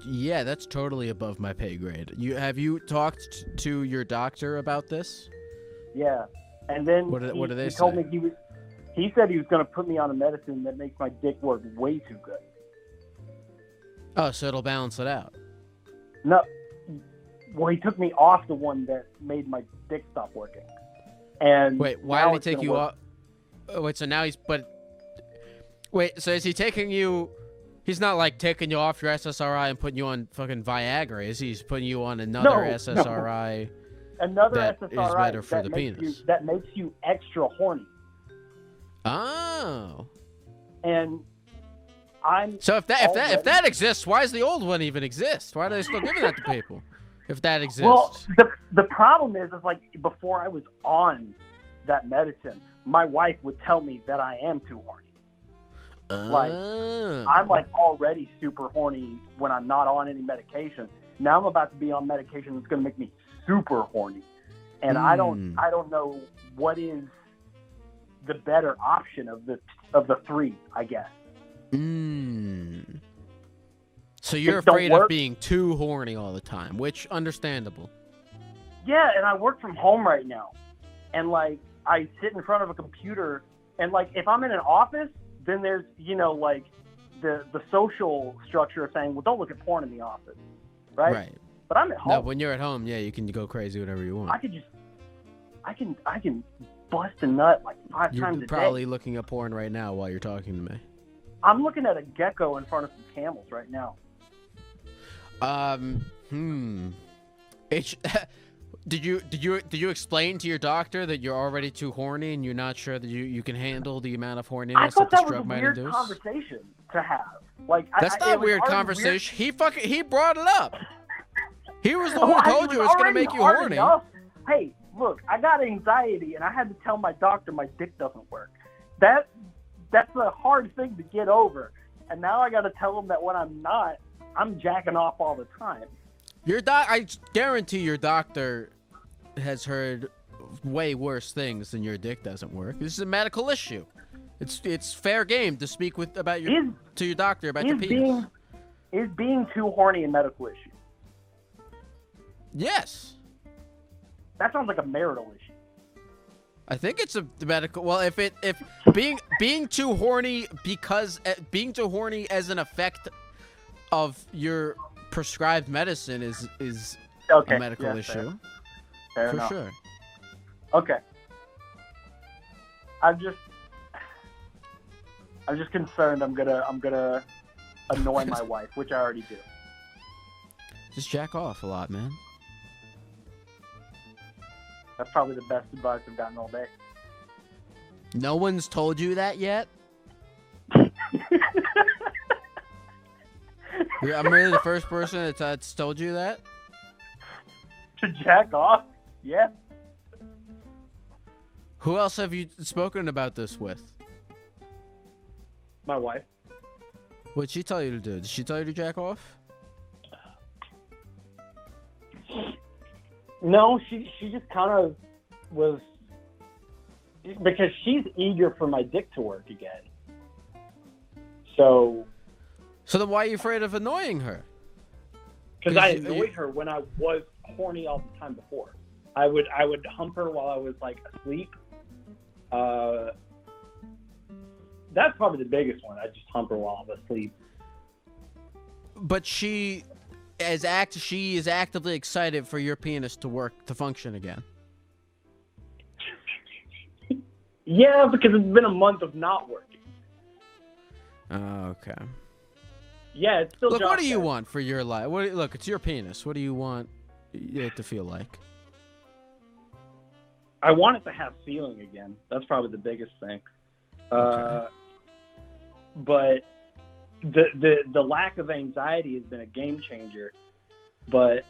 Yeah, that's totally above my pay grade. Have you talked to your doctor about this? Yeah, and then What do they he told say? me he said he was going to put me on a medicine that makes my dick work way too good. Oh, so it'll balance it out. No, well, he took me off the one that made my dick stop working. And Wait, why now did he it's take gonna you work. off? Oh, wait, so now wait, so is he taking you? He's not like taking you off your SSRI and putting you on fucking Viagra, is he? He's putting you on another No, SSRI. Another that SSRI is better for that the makes penis. that makes you extra horny. Oh. And I'm So if already- that exists, why does the old one even exist? Why are they still giving that to people? If that exists. Well, the problem is like before I was on that medicine, my wife would tell me that I am too horny. Like I'm like already super horny when I'm not on any medication. Now I'm about to be on medication that's going to make me super horny, and I don't know what is the better option of the three, I guess. So you're It don't afraid of work. being too horny all the time, which understandable. Yeah, and I work from home right now, and like I sit in front of a computer, and like if I'm in an office, then there's like the social structure of saying, well, don't look at porn in the office, right? But I'm at home. No, when you're at home, yeah, you can go crazy whatever you want. I I can bust a nut like 5 You're times a probably day. looking at porn right now while you're talking to me. I'm looking at a gecko in front of some camels right now. It's, did you explain to your doctor that you're already too horny and you're not sure that you can handle the amount of horniness I thought that this that was a drug might weird induce? conversation to have. Like That's it not was weird already conversation. He brought it up. He was the Well, one who I told was you it's gonna already make you hard horny. enough. Hey, look, I got anxiety, and I had to tell my doctor my dick doesn't work. That's a hard thing to get over. And now I got to tell him that when I'm not, I'm jacking off all the time. I guarantee your doctor has heard way worse things than your dick doesn't work. This is a medical issue. It's fair game to speak to your doctor about your penis. Is being too horny a medical issue? Yes. That sounds like a marital issue. I think it's a medical. Well, if being too horny as an effect of your prescribed medicine is Okay, a medical yeah, issue. Fair for enough. sure. Okay. I'm just concerned I'm gonna annoy my wife, which I already do. Just jack off a lot, man. That's probably the best advice I've gotten all day. No one's told you that yet? I'm really the first person that's told you that? To jack off? Yeah. Who else have you spoken about this with? My wife. What'd she tell you to do? Did she tell you to jack off? No, she just kind of was, because she's eager for my dick to work again. So then why are you afraid of annoying her? Because I annoyed her when I was horny all the time before. I would hump her while I was like asleep. That's probably the biggest one. I just hump her while I'm asleep. But she is actively excited for your penis to work, to function again. Yeah, because it's been a month of not working. Okay. Yeah, it's still. Look, what Josh do you said. want for your life? Look, it's your penis. What do you want it to feel like? I want it to have feeling again. That's probably the biggest thing. But the lack of anxiety has been a game changer. But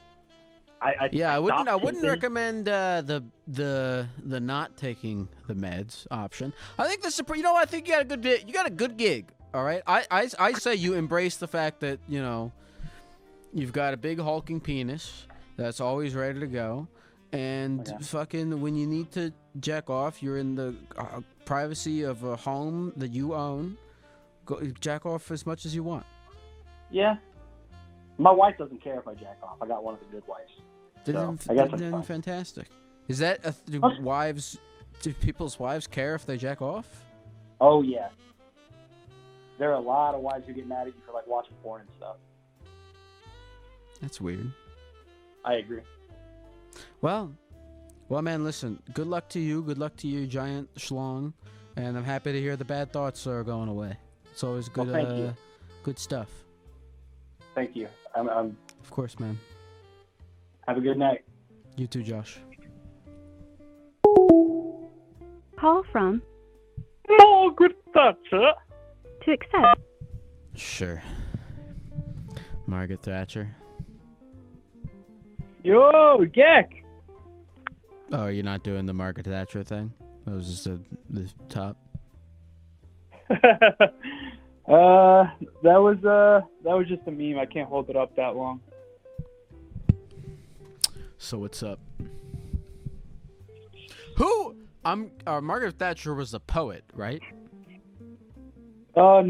I wouldn't recommend the not taking the meds option. I think this is I think you got a good gig. All right, I say you embrace the fact that you've got a big hulking penis that's always ready to go, and fucking when you need to jack off, you're in the privacy of a home that you own. Go jack off as much as you want. Yeah. My wife doesn't care if I jack off. I got one of the good wives. I guess it's fine. Fantastic. Is that do people's wives care if they jack off? Oh yeah. There are a lot of wives who get mad at you for like watching porn and stuff. That's weird. I agree. Well, man, listen. Good luck to you. Good luck to you, giant schlong. And I'm happy to hear the bad thoughts are going away. It's always good. Well, thank you. Good stuff. Thank you. Of course, man. Have a good night. You too, Josh. Call from Margaret Thatcher. To accept. Sure. Margaret Thatcher. Yo, Geck. Oh, you're not doing the Margaret Thatcher thing? That was just the top. That was just a meme. I can't hold it up that long. So what's up? Margaret Thatcher was a poet, right? No,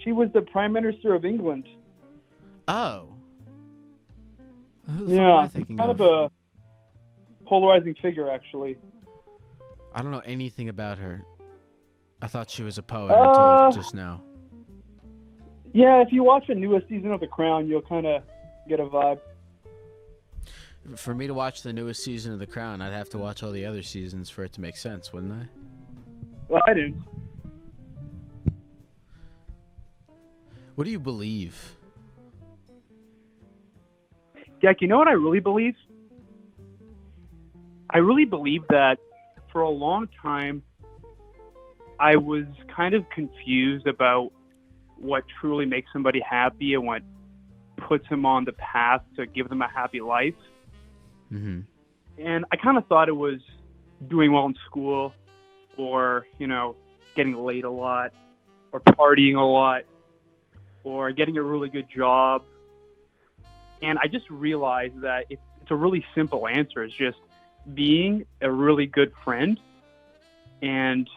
she was the Prime Minister of England. Oh. Who the fuck am Yeah, I thinking kind of a polarizing figure, actually. I don't know anything about her. I thought she was a poet until just now. Yeah, if you watch the newest season of The Crown, you'll kind of get a vibe. For me to watch the newest season of The Crown, I'd have to watch all the other seasons for it to make sense, wouldn't I? Well, I didn't. What do you believe? Jack, you know what I really believe? I really believe that for a long time, I was kind of confused about what truly makes somebody happy and what puts them on the path to give them a happy life. Mm-hmm. And I kind of thought it was doing well in school or, you know, getting laid a lot or partying a lot or getting a really good job. And I just realized that it's a really simple answer. It's just being a really good friend and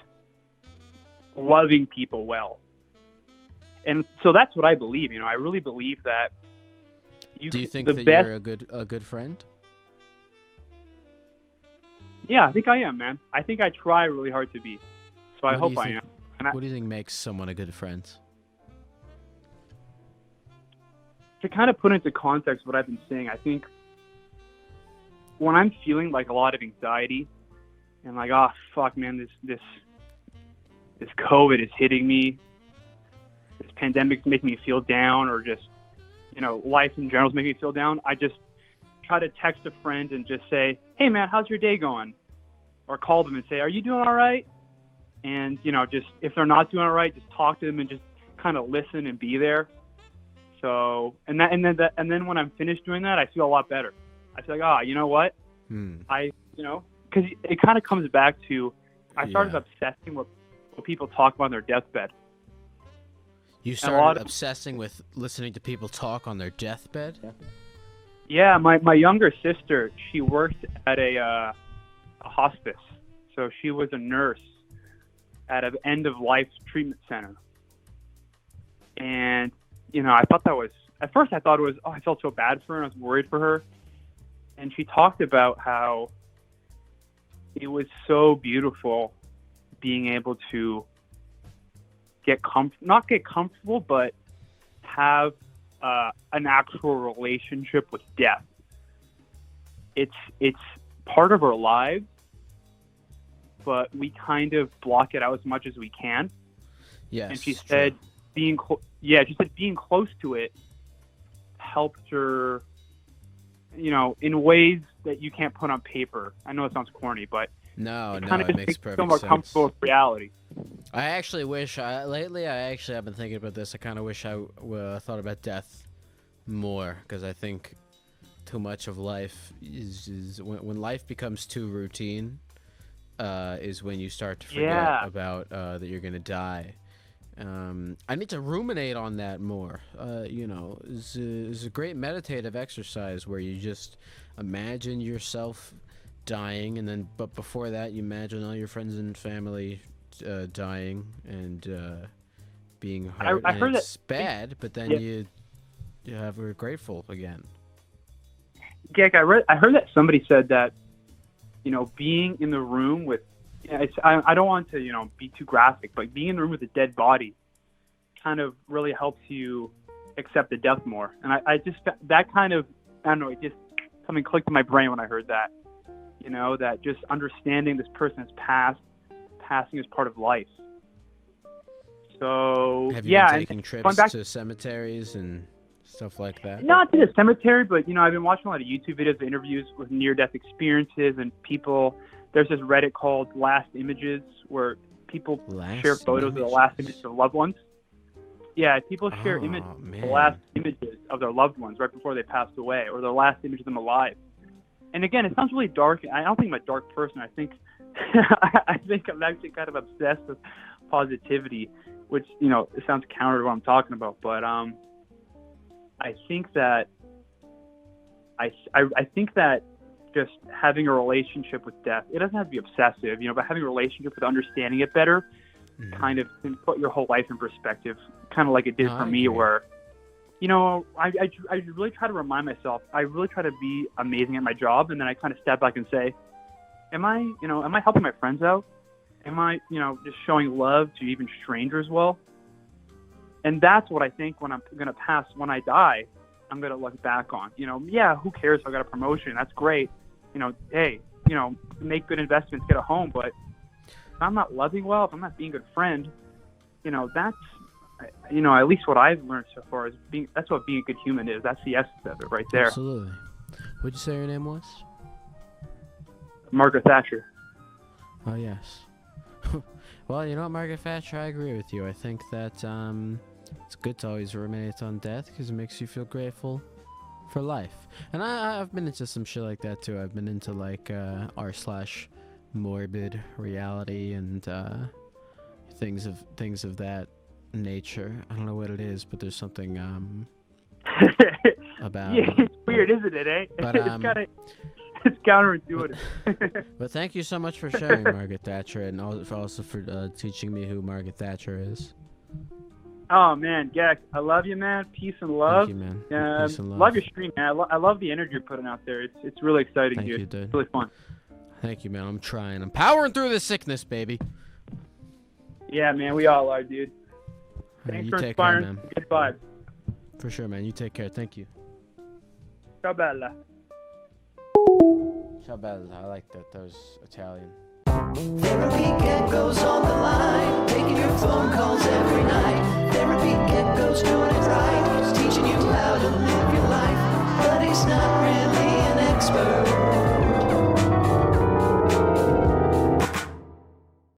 loving people well. And so that's what I believe. You know, I really believe that. Do you think the that best, you're a good friend? Yeah, I think I am, man. I think I try really hard to be. So I hope I am. And What do you think makes someone a good friend? to kind of put into context what I've been saying, I think when I'm feeling like a lot of anxiety and like, oh fuck, man, this COVID is hitting me, this pandemic's making me feel down, or just, you know, life in general is making me feel down, I just try to text a friend and just say, hey man, how's your day going? Or call them and say, are you doing all right? And, you know, just if they're not doing all right, just talk to them and just kind of listen and be there. So, and then when I'm finished doing that, I feel a lot better. I feel like, you know what? Because it kind of comes back to, I started obsessing with what people talk about on their deathbed. You started obsessing with listening to people talk on their deathbed? Yeah, my younger sister, she worked at a hospice. So she was a nurse at an end-of-life treatment center. And, you know, I thought that was, at first I thought it was, I felt so bad for her and I was worried for her. And she talked about how it was so beautiful being able to not get comfortable, but have an actual relationship with death. It's part of our lives, but we kind of block it out as much as we can. Yes. And she said being close to it helped her, you know, in ways that you can't put on paper. I know it sounds corny, but it just makes perfect feel more sense. comfortable with reality. I actually wish, lately I actually have been thinking about this. I kind of wish I thought about death more, because I think too much of life is when life becomes too routine, is when you start to forget about that you're going to die. I need to ruminate on that more. You know, is a great meditative exercise where you just imagine yourself dying, and then but before that you imagine all your friends and family dying and being hurt. I heard it's bad, but then you we're grateful again. Gek, I heard that somebody said that, you know, being in the room with, I don't want to, you know, be too graphic, but being in the room with a dead body kind of really helps you accept the death more. And I just, that kind of, I don't know, it just something clicked in my brain when I heard that, you know, that just understanding this person has passing is part of life. So, have you been taking trips to cemeteries and stuff like that? Not to the cemetery, but, you know, I've been watching a lot of YouTube videos, interviews with near-death experiences, and people, there's this Reddit called Last Images, where people share photos of the last images of their loved ones. Yeah, people share the last images of their loved ones right before they passed away, or their last image of them alive. And again, it sounds really dark. I don't think I'm a dark person. I think I think I'm actually kind of obsessed with positivity, which, you know, it sounds counter to what I'm talking about. But I think that I think that just having a relationship with death, it doesn't have to be obsessive, you know, but having a relationship with understanding it better kind of can put your whole life in perspective, kind of like it did for me, where, you know, I really try to remind myself, I really try to be amazing at my job, and then I kind of step back and say, am I helping my friends out? Am I, you know, just showing love to even strangers well? And that's what I think when I'm going to pass, when I die, I'm gonna look back on. You know, yeah, who cares if I got a promotion? That's great. You know, hey, you know, make good investments, get a home. But if I'm not loving well, if I'm not being a good friend, you know, that's, you know, at least what I've learned so far is that's what being a good human is. That's the essence of it right there. Absolutely. What'd you say your name was? Margaret Thatcher. Oh, yes. Well, you know what, Margaret Thatcher, I agree with you. I think that it's good to always ruminate on death because it makes you feel grateful for life. And I've been into some shit like that too. I've been into like r/morbid reality and things of that nature. I don't know what it is, but there's something about Yeah, it's weird, isn't it, eh? But, it's counterintuitive. But thank you so much for sharing, Margaret Thatcher, and also for teaching me who Margaret Thatcher is. Oh man, Gex, I love you, man. Peace and love. Thank you, man. Peace and love. Love your stream, man. I love the energy you're putting out there. It's really exciting, Thank dude. you, dude. It's really fun. Thank you, man. I'm trying. I'm powering through this sickness, baby. Yeah, man, we all are, dude. Hey, Thanks you for take care, inspiring man. good vibes. For sure, man. You take care. Thank you. Ciao, bella. Ciao, bella. I like that. That was Italian. There are